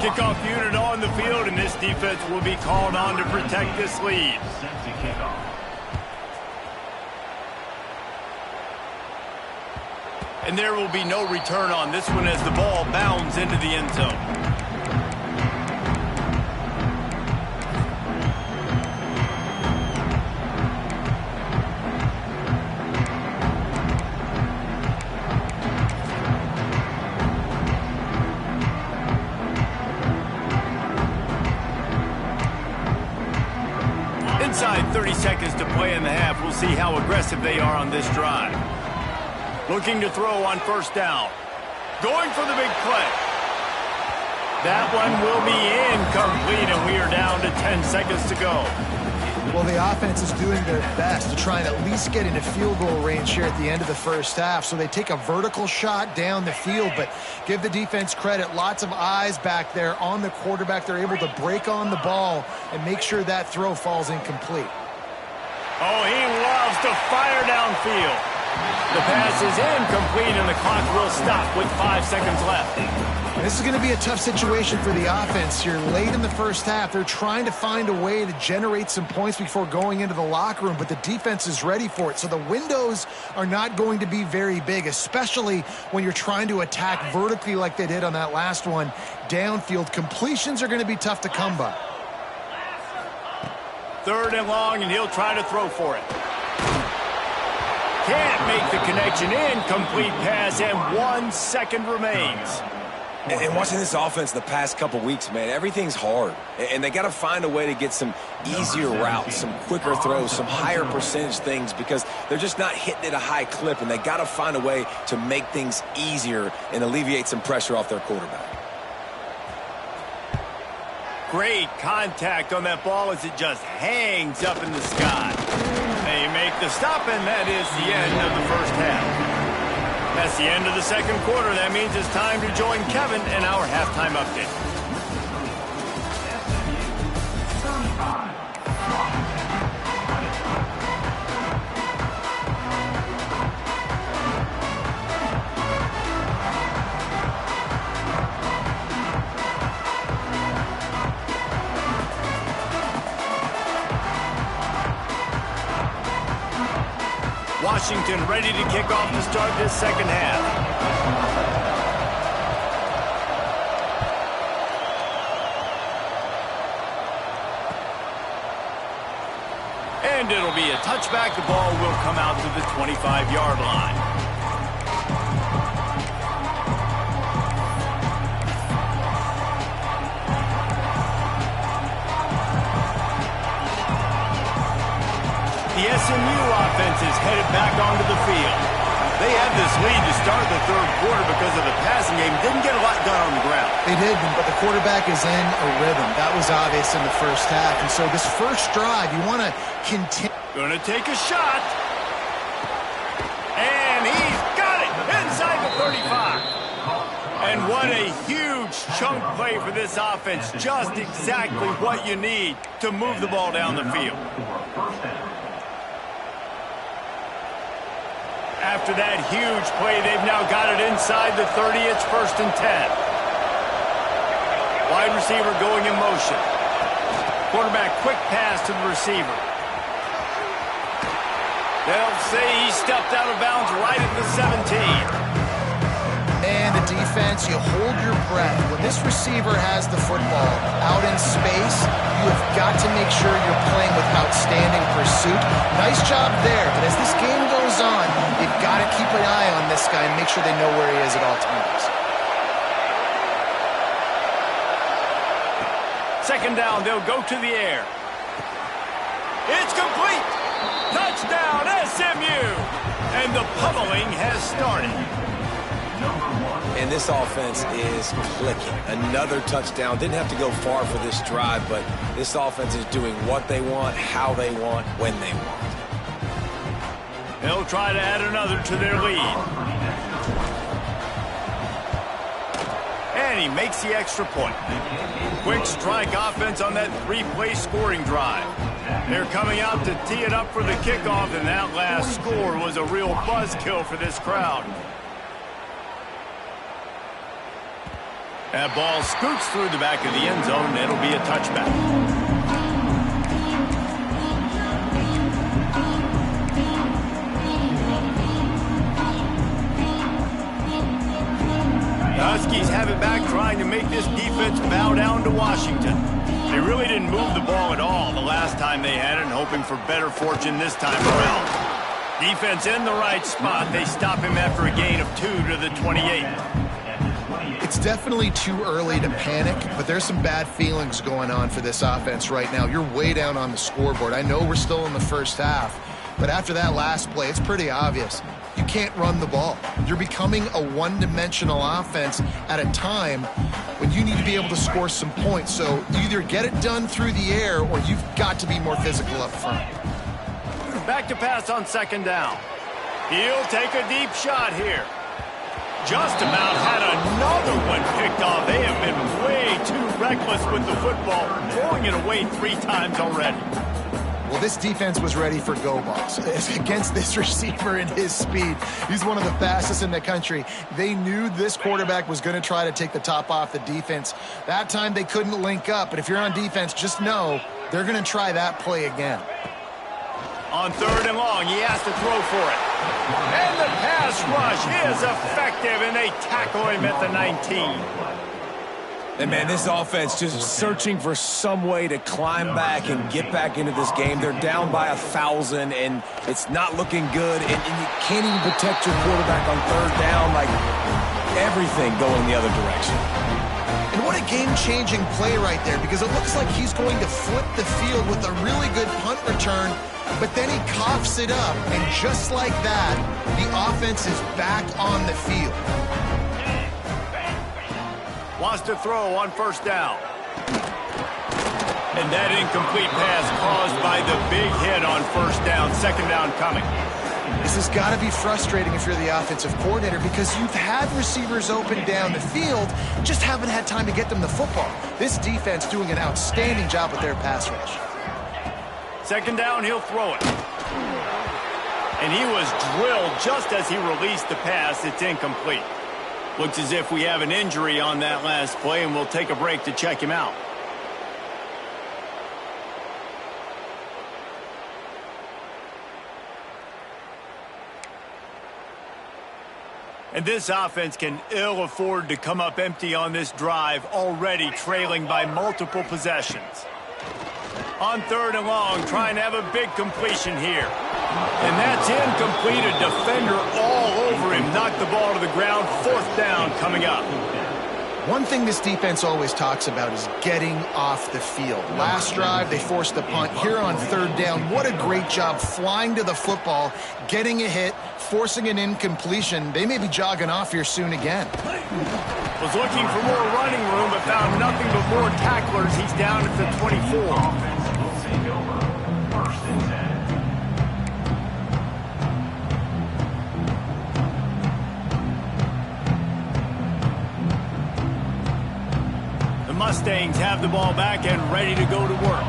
S1: Kickoff unit on the field, and this defense will be called on to protect this lead. And there will be no return on this one as the ball bounds into the end zone. Inside 30 seconds to play in the half. We'll see how aggressive they are on this drive. Looking to throw on first down. Going for the big play. That one will be incomplete, and we are down to 10 seconds to go.
S3: Well, the offense is doing their best to try and at least get into field goal range here at the end of the first half. So they take a vertical shot down the field, but give the defense credit. Lots of eyes back there on the quarterback. They're able to break on the ball and make sure that throw falls incomplete.
S1: Oh, he loves to fire downfield. The pass is incomplete, and the clock will stop with 5 seconds left.
S3: This is going to be a tough situation for the offense here. Late in the first half, they're trying to find a way to generate some points before going into the locker room, but the defense is ready for it. So the windows are not going to be very big, especially when you're trying to attack vertically like they did on that last one. Downfield completions are going to be tough to come by.
S1: 3rd and long, and he'll try to throw for it. Can't make the connection. Incomplete pass, and 1 second remains.
S2: And watching this offense the past couple weeks, man, everything's hard. And they got to find a way to get some easier routes, some quicker throws, some higher percentage things, because they're just not hitting at a high clip, and they got to find a way to make things easier and alleviate some pressure off their quarterback.
S1: Great contact on that ball as it just hangs up in the sky. They make the stop, and that is the end of the first half. That's the end of the second quarter. That means it's time to join Kevin in our halftime update. Washington ready to kick off to start this second half. And it'll be a touchback. The ball will come out to the 25-yard line. The SMU offense is headed back onto the field. They had this lead to start the third quarter because of the passing game. Didn't get a lot done on the ground.
S3: They did, but the quarterback is in a rhythm. That was obvious in the first half. And so this first drive, you want to continue.
S1: Going to take a shot. And he's got it inside the 35. And what a huge chunk play for this offense. Just exactly what you need to move the ball down the field. After that huge play, they've now got it inside the 30. It's 1st and 10. Wide receiver going in motion. Quarterback quick pass to the receiver. They'll say he stepped out of bounds right at the 17.
S3: And the defense, you hold your breath. When this receiver has the football out in space, you have got to make sure you're playing with outstanding pursuit. Nice job there, but as this game goes on, you've got to keep an eye on this guy and make sure they know where he is at all times.
S1: 2nd down, they'll go to the air. It's complete! Touchdown, SMU! And the pummeling has started.
S2: And this offense is clicking. Another touchdown. Didn't have to go far for this drive, but this offense is doing what they want, how they want, when they want.
S1: They'll try to add another to their lead. And he makes the extra point. Quick strike offense on that 3-play scoring drive. They're coming out to tee it up for the kickoff, and that last score was a real buzzkill for this crowd. That ball scoots through the back of the end zone, and it'll be a touchback. The Huskies have it back, trying to make this defense bow down to Washington. They really didn't move the ball at all the last time they had it, and hoping for better fortune this time around. Defense in the right spot. They stop him after a gain of 2 to the 28.
S3: It's definitely too early to panic, but there's some bad feelings going on for this offense right now. You're way down on the scoreboard. I know we're still in the first half, but after that last play, it's pretty obvious. You can't run the ball. You're becoming a one-dimensional offense at a time when you need to be able to score some points. So you either get it done through the air or you've got to be more physical up front.
S1: Back to pass on 2nd down. He'll take a deep shot here. Just about had another one picked off. They have been way too reckless with the football, throwing it away 3 times already.
S3: Well, this defense was ready for go balls. Against this receiver and his speed, he's one of the fastest in the country. They knew this quarterback was going to try to take the top off the defense. That time they couldn't link up, but if you're on defense, just know they're going to try that play again.
S1: On 3rd and long, he has to throw for it. And the pass rush is effective, and they tackle him at the 19.
S2: And, man, this offense just searching for some way to climb back and get back into this game. They're down by 1,000, and it's not looking good. And you can't even protect your quarterback on 3rd down. Like, everything going the other direction.
S3: And what a game-changing play right there, because it looks like he's going to flip the field with a really good punt return, but then he coughs it up, and just like that, the offense is back on the field.
S1: Wants to throw on 1st down. And that incomplete pass caused by the big hit on 1st down. 2nd down coming.
S3: This has got to be frustrating if you're the offensive coordinator, because you've had receivers open down the field, just haven't had time to get them the football. This defense doing an outstanding job with their pass rush.
S1: 2nd down, he'll throw it. And he was drilled just as he released the pass. It's incomplete. Looks as if we have an injury on that last play, and we'll take a break to check him out. And this offense can ill afford to come up empty on this drive, already trailing by multiple possessions. On 3rd and long, trying to have a big completion here. And that's incomplete. A defender all over him. Knocked the ball to the ground. 4th down coming up.
S3: One thing this defense always talks about is getting off the field. Last drive, they forced the punt. Here on 3rd down, what a great job flying to the football, getting a hit, forcing an incompletion. They may be jogging off here soon again.
S1: Was looking for more running room, but found nothing but more tacklers. He's down at the 24. The Mustangs have the ball back and ready to go to work.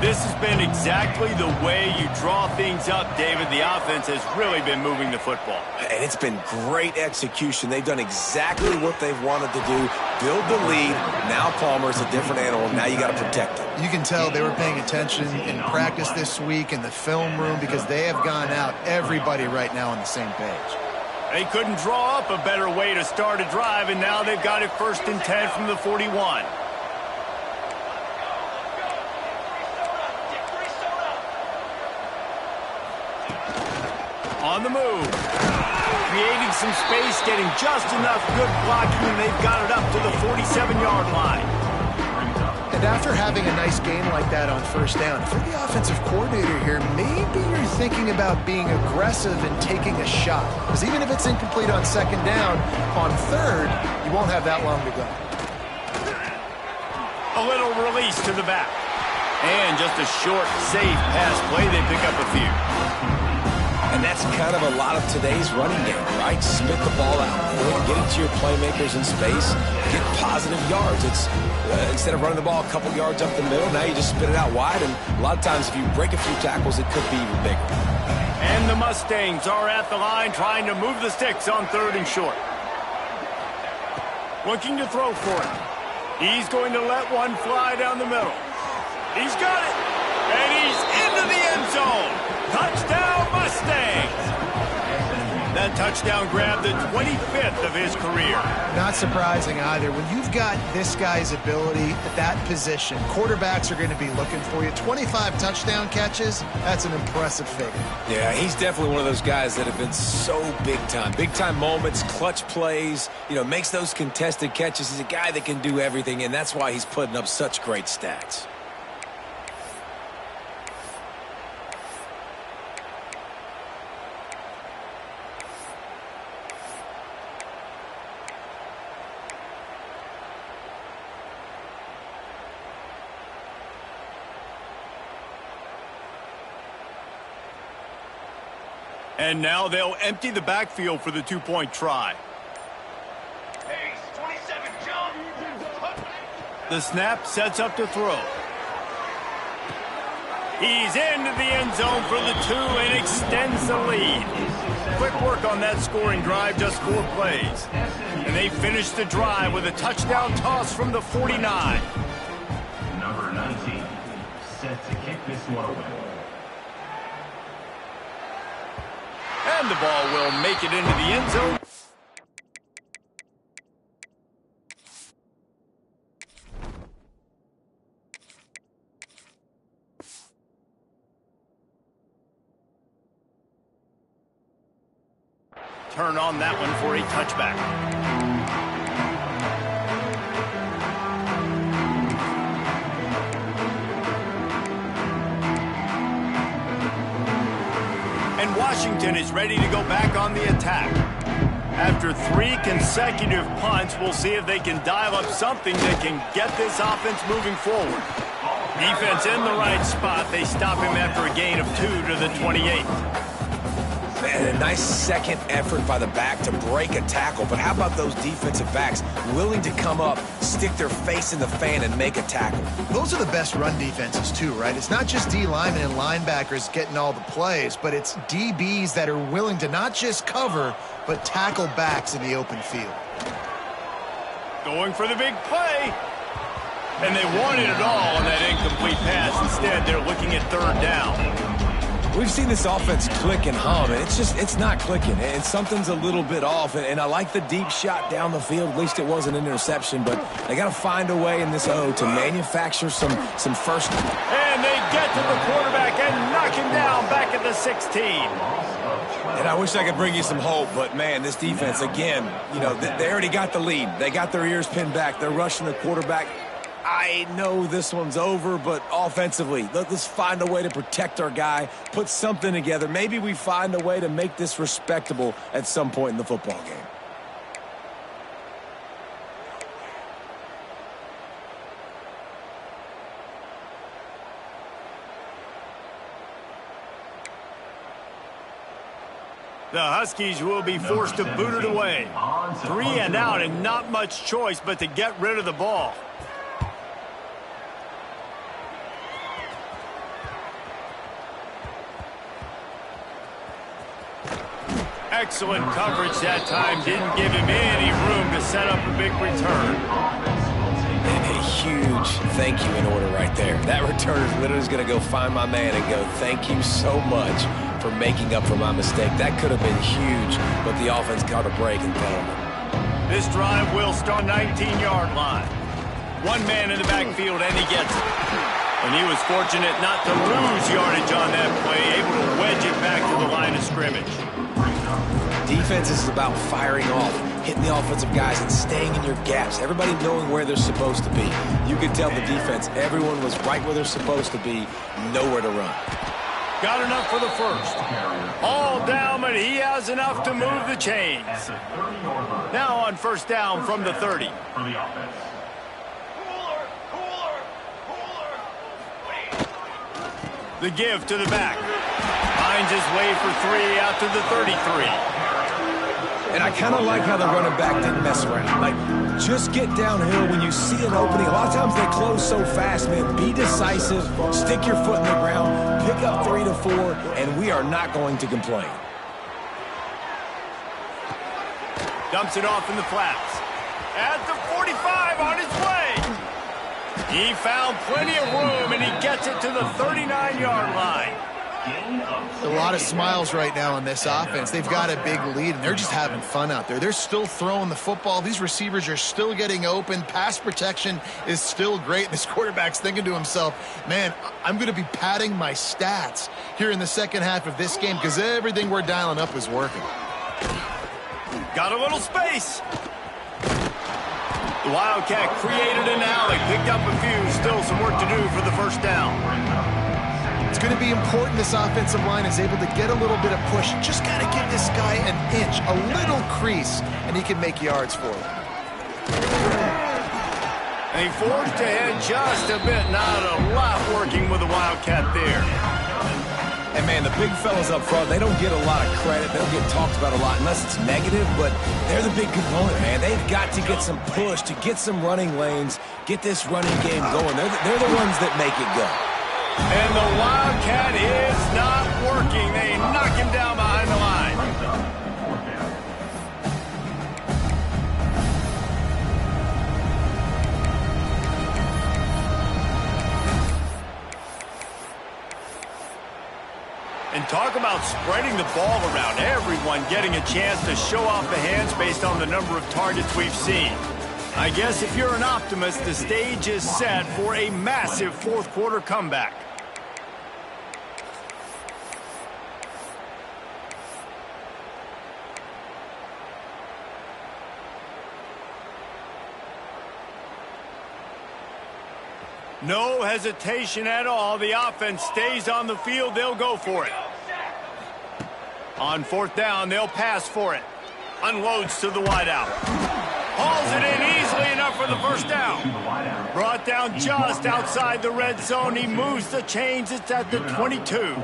S1: This has been exactly the way you draw things up, David. The offense has really been moving the football.
S2: And it's been great execution. They've done exactly what they've wanted to do. Build the lead. Now Palmer's a different animal. Now you got to protect him.
S3: You can tell they were paying attention in practice this week in the film room because they have gone out, everybody right now on the same page.
S1: They couldn't draw up a better way to start a drive, and now they've got it 1st and 10 from the 41. On the move. Creating some space, getting just enough good blocking, and they've got it up to the 47-yard line.
S3: And after having a nice game like that on 1st down, if you're the offensive coordinator here, maybe you're thinking about being aggressive and taking a shot. Because even if it's incomplete on 2nd down, on 3rd, you won't have that long to go.
S1: A little release to the back. And just a short, safe pass play. They pick up a few.
S2: And that's kind of a lot of today's running game, right? Spit the ball out, get it to your playmakers in space, get positive yards. It's instead of running the ball a couple yards up the middle, now you just spit it out wide. And a lot of times if you break a few tackles, it could be even bigger.
S1: And the Mustangs are at the line trying to move the sticks on 3rd and short. Looking to throw for it. He's going to let one fly down the middle. He's got it. And he's into the end zone. Touchdown, Mustangs! That touchdown grabbed the 25th of his career.
S3: Not surprising either. When you've got this guy's ability at that position, quarterbacks are going to be looking for you. 25 touchdown catches, that's an impressive figure.
S2: Yeah, he's definitely one of those guys that have been so big time. Big time moments, clutch plays, makes those contested catches. He's a guy that can do everything, and that's why he's putting up such great stats.
S1: And now they'll empty the backfield for the 2-point try. The snap sets up to throw. He's into the end zone for the 2 and extends the lead. Quick work on that scoring drive, just 4 plays. And they finish the drive with a touchdown toss from the 49.
S5: Number 19, set to kick this one away.
S1: And the ball will make it into the end zone. Turn on that one for a touchback. And Washington is ready to go back on the attack. After 3 consecutive punts, we'll see if they can dial up something that can get this offense moving forward. Defense in the right spot. They stop him after a gain of 2 to the 28.
S2: Man, a nice second effort by the back to break a tackle. But how about those defensive backs willing to come up, stick their face in the fan, and make a tackle?
S3: Those are the best run defenses too, right? It's not just D linemen and linebackers getting all the plays, but it's DBs that are willing to not just cover, but tackle backs in the open field.
S1: Going for the big play. And they wanted it all on that incomplete pass. Instead, they're looking at 3rd down.
S2: We've seen this offense click and hum, and it's not clicking, and something's a little bit off, and I like the deep shot down the field. At least it wasn't an interception, but they got to find a way in this O to manufacture some first.
S1: And they get to the quarterback and knock him down back at the 16.
S2: And I wish I could bring you some hope, but, man, this defense, again, they already got the lead. They got their ears pinned back. They're rushing the quarterback. I know this one's over, but offensively, let's find a way to protect our guy, put something together. Maybe we find a way to make this respectable at some point in the football game.
S1: The Huskies will be forced to boot it away. 3 and out and not much choice but to get rid of the ball. Excellent coverage that time. Didn't give him any room to set up a big return.
S2: And a huge thank you in order right there. That returner is literally going to go find my man and go, thank you so much for making up for my mistake. That could have been huge, but the offense caught a break and penalty.
S1: This drive will start 19-yard line. One man in the backfield, and he gets it. And he was fortunate not to lose yardage on that play, able to wedge it back to the line of scrimmage.
S2: Defense is about firing off, hitting the offensive guys, and staying in your gaps. Everybody knowing where they're supposed to be. You could tell the defense, everyone was right where they're supposed to be, nowhere to run.
S1: Got enough for the first. All down, but he has enough to move the chains. Now on first down from the 30. The give to the back. Finds his way for 3 out to the 33.
S2: And I kind of like how the running back didn't mess around. Like, just get downhill when you see an opening. A lot of times they close so fast, man. Be decisive, stick your foot in the ground, pick up 3 to 4, and we are not going to complain.
S1: Dumps it off in the flats. At the 45 on his way. He found plenty of room, and he gets it to the 39-yard line.
S3: A lot of smiles right now on this offense. They've got a big lead, and they're just having fun out there. They're still throwing the football. These receivers are still getting open. Pass protection is still great. This quarterback's thinking to himself, man, I'm going to be padding my stats here in the second half of this game because everything we're dialing up is working.
S1: Got a little space. The Wildcat created an alley, picked up a few, still some work to do for the first down.
S3: It's going to be important this offensive line is able to get a little bit of push. Just got to give this guy an inch, a little crease, and he can make yards for it.
S1: And he forged ahead just a bit, not a lot working with the Wildcat there.
S2: And, man, the big fellas up front, they don't get a lot of credit. They don't get talked about a lot unless it's negative, but they're the big component, man. They've got to get some push, to get some running lanes, get this running game going. They're the ones that make it go.
S1: And the Wildcat is not working. They knock him down behind the line. And talk about spreading the ball around. Everyone getting a chance to show off the hands based on the number of targets we've seen. I guess if you're an optimist, the stage is set for a massive fourth-quarter comeback. No hesitation at all. The offense stays on the field. They'll go for it. On fourth down, they'll pass for it. Unloads to the wideout. Hauls it in easily enough for the first down. Brought down just outside the red zone. He moves the chains. It's at the 22.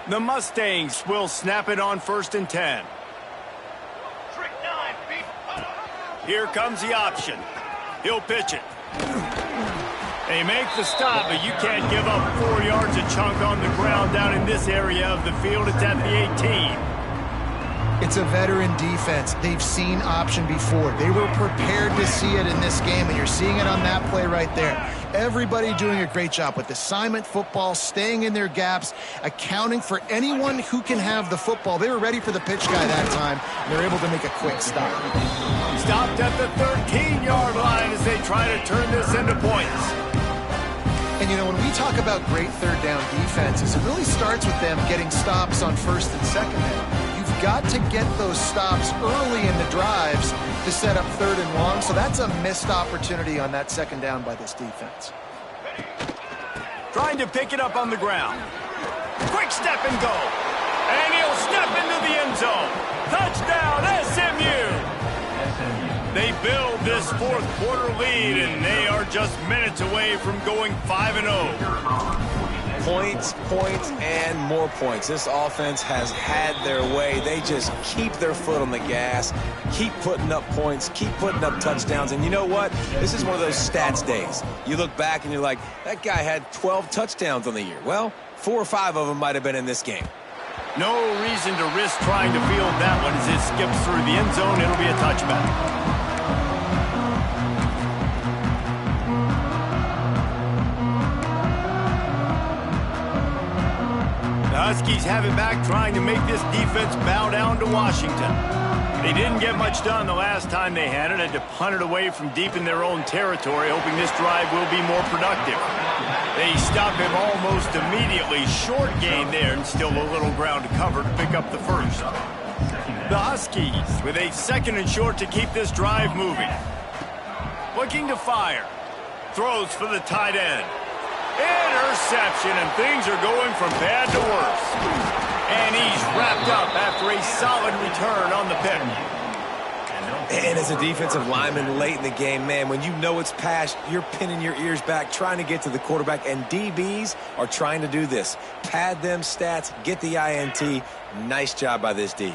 S1: The Mustangs will snap it on 1st and 10. Here comes the option. He'll pitch it. They make the stop, but you can't give up 4 yards a chunk on the ground down in this area of the field. It's at the 18.
S3: It's a veteran defense. They've seen option before. They were prepared to see it in this game, and you're seeing it on that play right there. Everybody doing a great job with assignment football, staying in their gaps, accounting for anyone who can have the football. They were ready for the pitch guy that time, and they're able to make a quick stop.
S1: Stopped at the 13-yard line as they try to turn this into points.
S3: And, you know, when we talk about great third down defenses, it really starts with them getting stops on 1st and 2nd down. You've got to get those stops early in the drives to set up 3rd and long, so that's a missed opportunity on that 2nd down by this defense.
S1: Trying to pick it up on the ground. Quick step and go. And he'll step into the end zone. Touchdown, SMU! They build this fourth-quarter lead, and they are just minutes away from going 5-0.
S2: Points, points, and more points. This offense has had their way. They just keep their foot on the gas, keep putting up points, keep putting up touchdowns. And you know what? This is one of those stats days. You look back and you're like, that guy had 12 touchdowns on the year. Well, 4 or 5 of them might have been in this game.
S1: No reason to risk trying to field that one as it skips through the end zone. It'll be a touchback. The Huskies have it back, trying to make this defense bow down to Washington. They didn't get much done the last time they had it. Had to punt it away from deep in their own territory, hoping this drive will be more productive. They stop him almost immediately. Short gain there, and still a little ground to cover to pick up the first. The Huskies with a 2nd and short to keep this drive moving. Looking to fire. Throws for the tight end. Interception, and things are going from bad to worse. And he's wrapped up after a solid return on the pick.
S2: And as a defensive lineman late in the game, man, when you know it's past, you're pinning your ears back, trying to get to the quarterback, and DBs are trying to do this. Pad them stats, get the INT. Nice job by this D.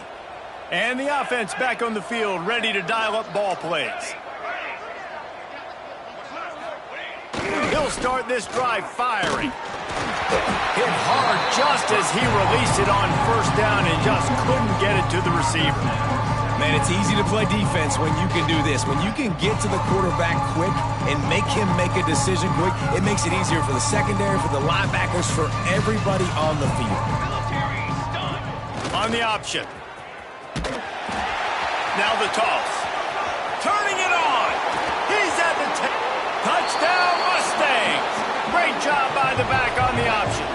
S1: And the offense back on the field, ready to dial up ball plays. He'll start this drive firing. Hit hard just as he released it on 1st down and just couldn't get it to the receiver.
S2: Man, it's easy to play defense when you can do this. When you can get to the quarterback quick and make him make a decision quick, it makes it easier for the secondary, for the linebackers, for everybody on the field.
S1: On the option. Now the toss. Turning it on. He's at the touchdown Mustangs. Great job by the back on the option.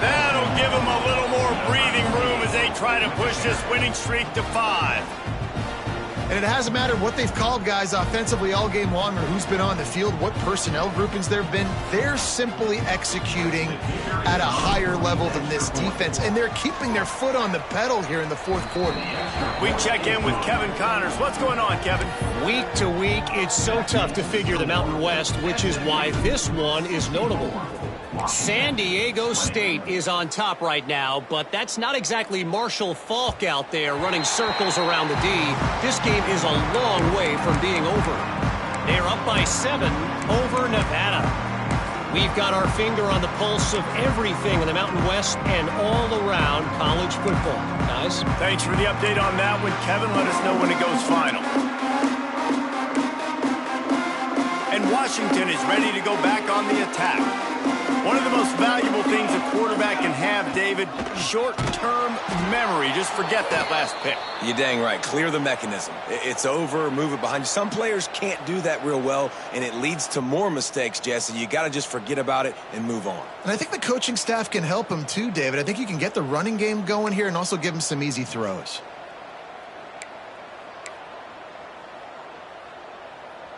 S1: That'll give them a little more breathing room as they try to push this winning streak to 5.
S3: And it hasn't mattered what they've called, guys, offensively all game long, or who's been on the field, what personnel groupings there have been. They're simply executing at a higher level than this defense, and they're keeping their foot on the pedal here in the 4th quarter.
S1: We check in with Kevin Connors. What's going on, Kevin?
S4: Week to week, it's so tough to figure the Mountain West, which is why this one is notable. San Diego State is on top right now, but that's not exactly Marshall Faulk out there running circles around the D. This game is a long way from being over. They're up by 7 over Nevada. We've got our finger on the pulse of everything in the Mountain West and all around college football. Guys?
S1: Thanks for the update on that one, Kevin. Let us know when it goes final. And Washington is ready to go back on the attack. One of the most valuable things a quarterback can have, David, short-term memory. Just forget that last pick.
S2: You're dang right. Clear the mechanism. It's over, move it behind you. Some players can't do that real well, and it leads to more mistakes, Jesse. You got to just forget about it and move on.
S3: And I think the coaching staff can help him too, David. I think you can get the running game going here and also give him some easy throws.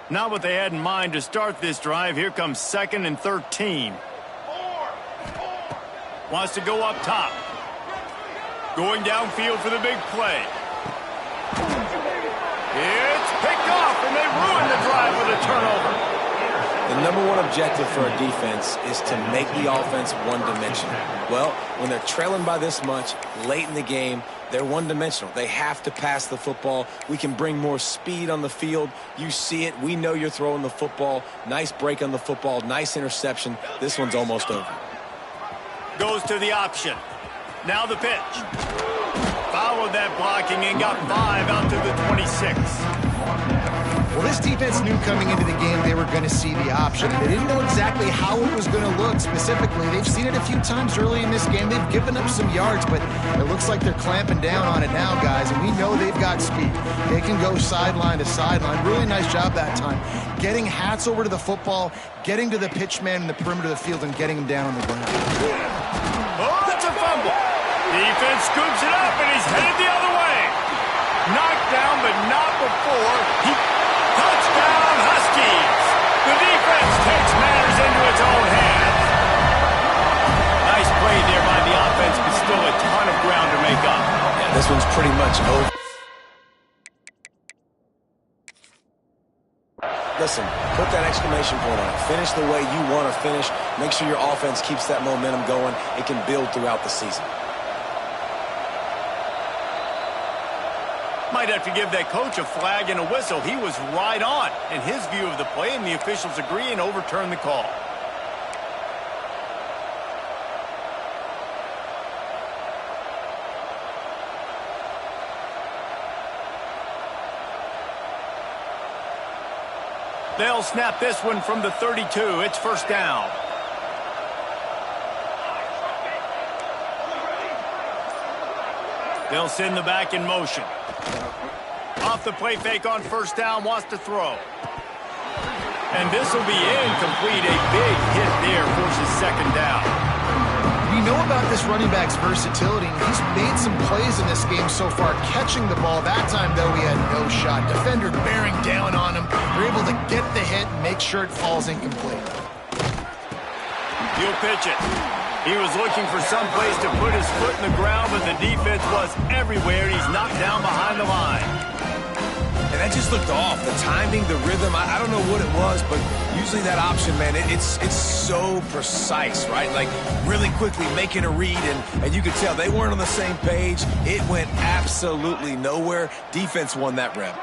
S1: Not what they had in mind to start this drive. Here comes 2nd and 13. Wants to go up top. Going downfield for the big play. It's picked off, and they ruin the drive with a turnover.
S2: The number one objective for a defense is to make the offense one-dimensional. Well, when they're trailing by this much, late in the game, they're one-dimensional. They have to pass the football. We can bring more speed on the field. You see it. We know you're throwing the football. Nice break on the football. Nice interception. This one's almost over.
S1: Goes to the option. Now the pitch. Followed that blocking and got 5 out to the 26.
S3: Well, this defense knew coming into the game they were going to see the option. They didn't know exactly how it was going to look specifically. They've seen it a few times early in this game. They've given up some yards, but it looks like they're clamping down on it now, guys, and we know they've got speed. They can go sideline to sideline. Really nice job that time. Getting hats over to the football, getting to the pitch man in the perimeter of the field, and getting him down on the ground.
S1: Oh, it's a fumble. Defense scoops it up, and he's headed the other way. Knocked down, but not before. Touchdown, Huskies. The defense takes matters into its own hands. Nice play there by the offense, but still a ton of ground to make up.
S2: Yeah, this one's pretty much over. listen, put that exclamation point on it. Finish the way you want to finish. Make sure your offense keeps that momentum going. It can build throughout the season.
S1: Might have to give that coach a flag and a whistle. He was right on in his view of the play, and the officials agree and overturn the call. They'll snap this one from the 32. It's first down. They'll send the back in motion. Off the play fake on first down, wants to throw. And this will be incomplete. A big hit there, forces second down.
S3: We know about this running back's versatility. He's made some plays in this game so far, catching the ball. That time, though, he had no shot. Defender bearing down on him. They're able to get the hit and make sure it falls incomplete.
S1: He'll pitch it. He was looking for some place to put his foot in the ground, but the defense was everywhere. He's knocked down behind the line.
S2: And that just looked off. The timing, the rhythm, I don't know what it was, but usually that option, man, it's so precise, right? Like really quickly making a read, and you could tell they weren't on the same page. It went absolutely nowhere. Defense won that rep.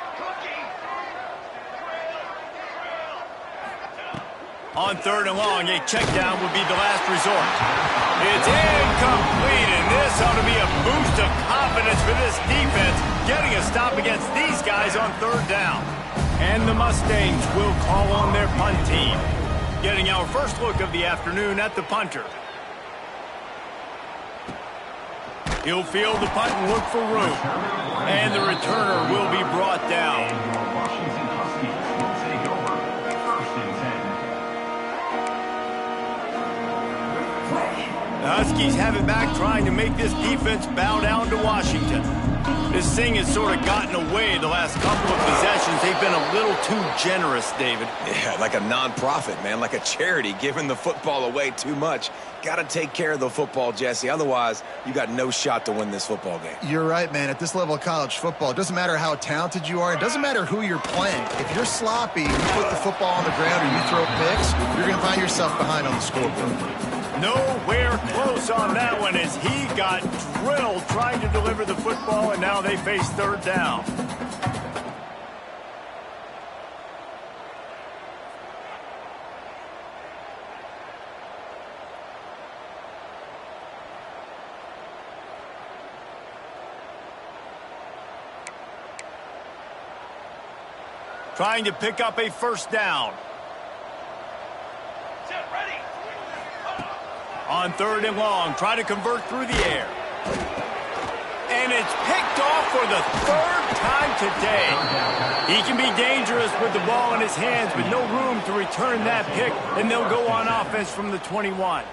S1: On third and long, a check down would be the last resort. It's incomplete, and this ought to be a boost of confidence for this defense, getting a stop against these guys on third down. And the Mustangs will call on their punt team. Getting our first look of the afternoon at the punter. He'll field the punt and look for room. And the returner will be brought down. The Huskies have it back, trying to make this defense bow down to Washington. This thing has sort of gotten away the last couple of possessions. They've been a little too generous, David.
S2: Yeah, like a nonprofit, man, like a charity, giving the football away too much. Got to take care of the football, Jesse. Otherwise, you got no shot to win this football game.
S3: You're right, man. At this level of college football, it doesn't matter how talented you are. It doesn't matter who you're playing. If you're sloppy, you put the football on the ground or you throw picks, you're going to find yourself behind on the scoreboard.
S1: Nowhere close on that one as he got drilled trying to deliver the football, and now they face third down. Trying to pick up a first down. On third and long, try to convert through the air. And it's picked off for the third time today. He can be dangerous with the ball in his hands, but no room to return that pick, and they'll go on offense from the 21.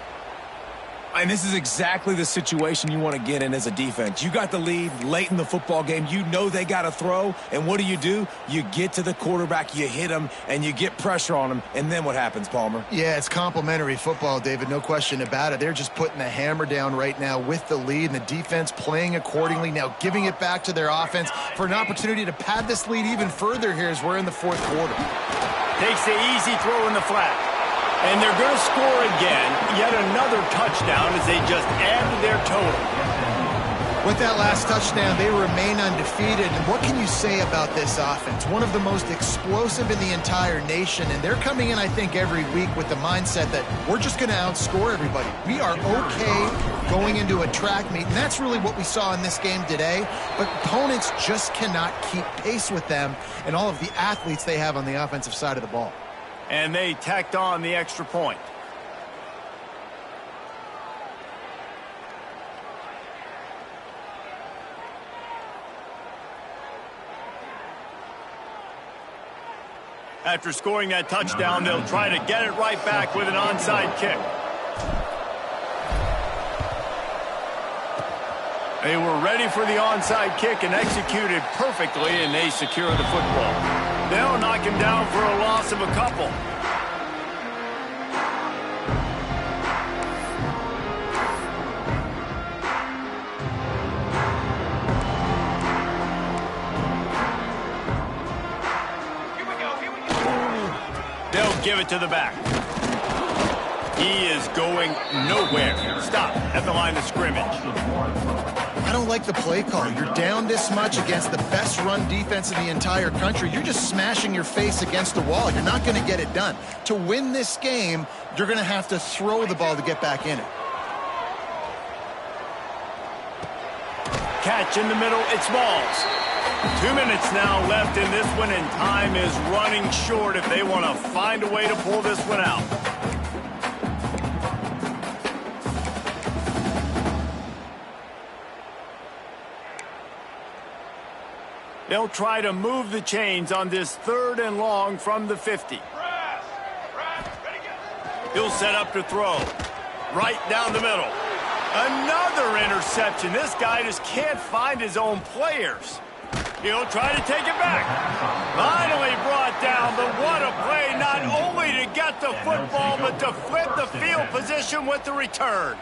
S2: And this is exactly the situation you want to get in as a defense. You got the lead late in the football game. You know they got to throw. And what do? You get to the quarterback, you hit him, and you get pressure on him. And then what happens, Palmer?
S3: Yeah, it's complimentary football, David. No question about it. They're just putting the hammer down right now with the lead, and the defense playing accordingly. Now giving it back to their offense for an opportunity to pad this lead even further here as we're in the fourth quarter.
S1: Takes the easy throw in the flat. And they're going to score again. Yet another touchdown as they just add to their total.
S3: With that last touchdown, they remain undefeated. And what can you say about this offense? One of the most explosive in the entire nation. And they're coming in, I think, every week with the mindset that we're just going to outscore everybody. We are okay going into a track meet. And that's really what we saw in this game today. But opponents just cannot keep pace with them and all of the athletes they have on the offensive side of the ball.
S1: And they tacked on the extra point. After scoring that touchdown, they'll try to get it right back with an onside kick. They were ready for the onside kick and executed perfectly, and they secure the football. They'll knock him down for a loss of a couple. give it to the back. He is going nowhere. Stop at the line of scrimmage.
S3: I don't like the play call. You're down this much against the best run defense in the entire country. You're just smashing your face against the wall. You're not going to get it done. To win this game, you're going to have to throw the ball to get back in it.
S1: Catch in the middle, it's balls. 2 minutes now left in this one, and time is running short if they want to find a way to pull this one out. They'll try to move the chains on this 3rd and long from the 50. He'll set up to throw. Right down the middle. Another interception. This guy just can't find his own players. He'll try to take it back. Finally brought down, but what a play, not only to get the football, but to flip the field position with the return.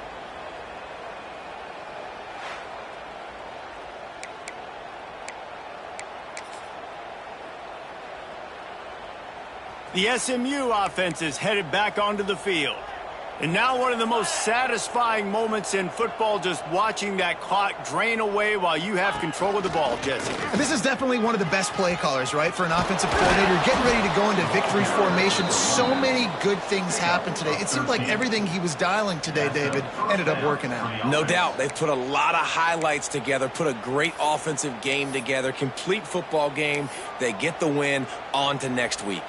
S1: The SMU offense is headed back onto the field. And now one of the most satisfying moments in football, just watching that clock drain away while you have control of the ball, Jesse.
S3: And this is definitely one of the best play callers, right, for an offensive coordinator. Getting ready to go into victory formation. So many good things happened today. It seemed like everything he was dialing today, David, ended up working out.
S2: No doubt. They've put a lot of highlights together, put a great offensive game together, complete football game. They get the win. On to next week.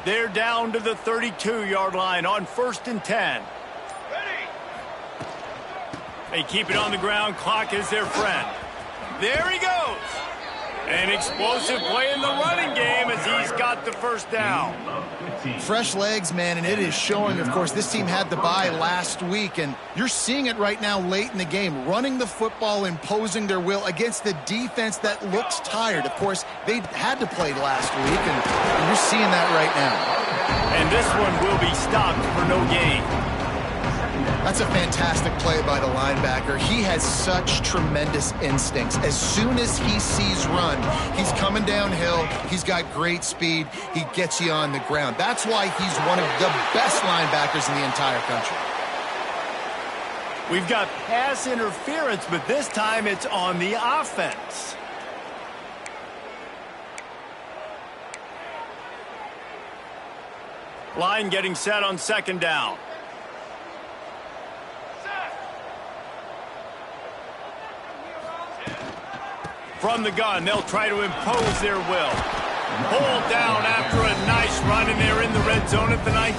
S1: They're down to the 32-yard line on 1st and 10. They keep it on the ground. Clock is their friend. There he goes. An explosive play in the running game as he's got the first down.
S3: Fresh legs, man, and it is showing. Of course, this team had the bye last week, and you're seeing it right now late in the game. Running the football, imposing their will against the defense that looks tired. Of course, they had to play last week, and you're seeing that right now.
S1: And this one will be stopped for no gain.
S3: That's a fantastic play by the linebacker. He has such tremendous instincts. As soon as he sees run, he's coming downhill. He's got great speed. He gets you on the ground. That's why he's one of the best linebackers in the entire country.
S1: We've got pass interference, but this time it's on the offense. Line getting set on 2nd down. From the gun, they'll try to impose their will. Pulled down after a nice run, and they're in the red zone at the 19.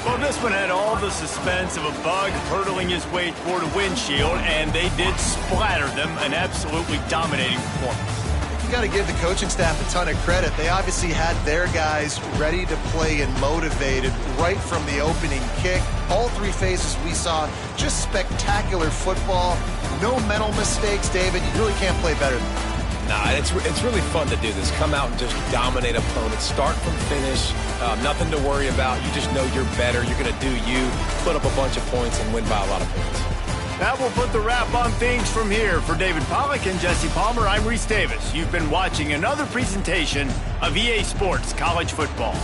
S1: Well, this one had all the suspense of a bug hurtling his way toward a windshield, and they did splatter them. An absolutely dominating performance.
S3: You got to give the coaching staff a ton of credit. They obviously had their guys ready to play and motivated right from the opening kick. All 3 phases we saw, just spectacular football. No mental mistakes, David. You really can't play better than that.
S2: Nah, it's really fun to do this. Come out and just dominate opponents. Start from finish. Nothing to worry about. You just know you're better. You're going to do you, put up a bunch of points, and win by a lot of points.
S1: That will put the wrap on things from here. For David Pollack and Jesse Palmer, I'm Reese Davis. You've been watching another presentation of EA Sports College Football.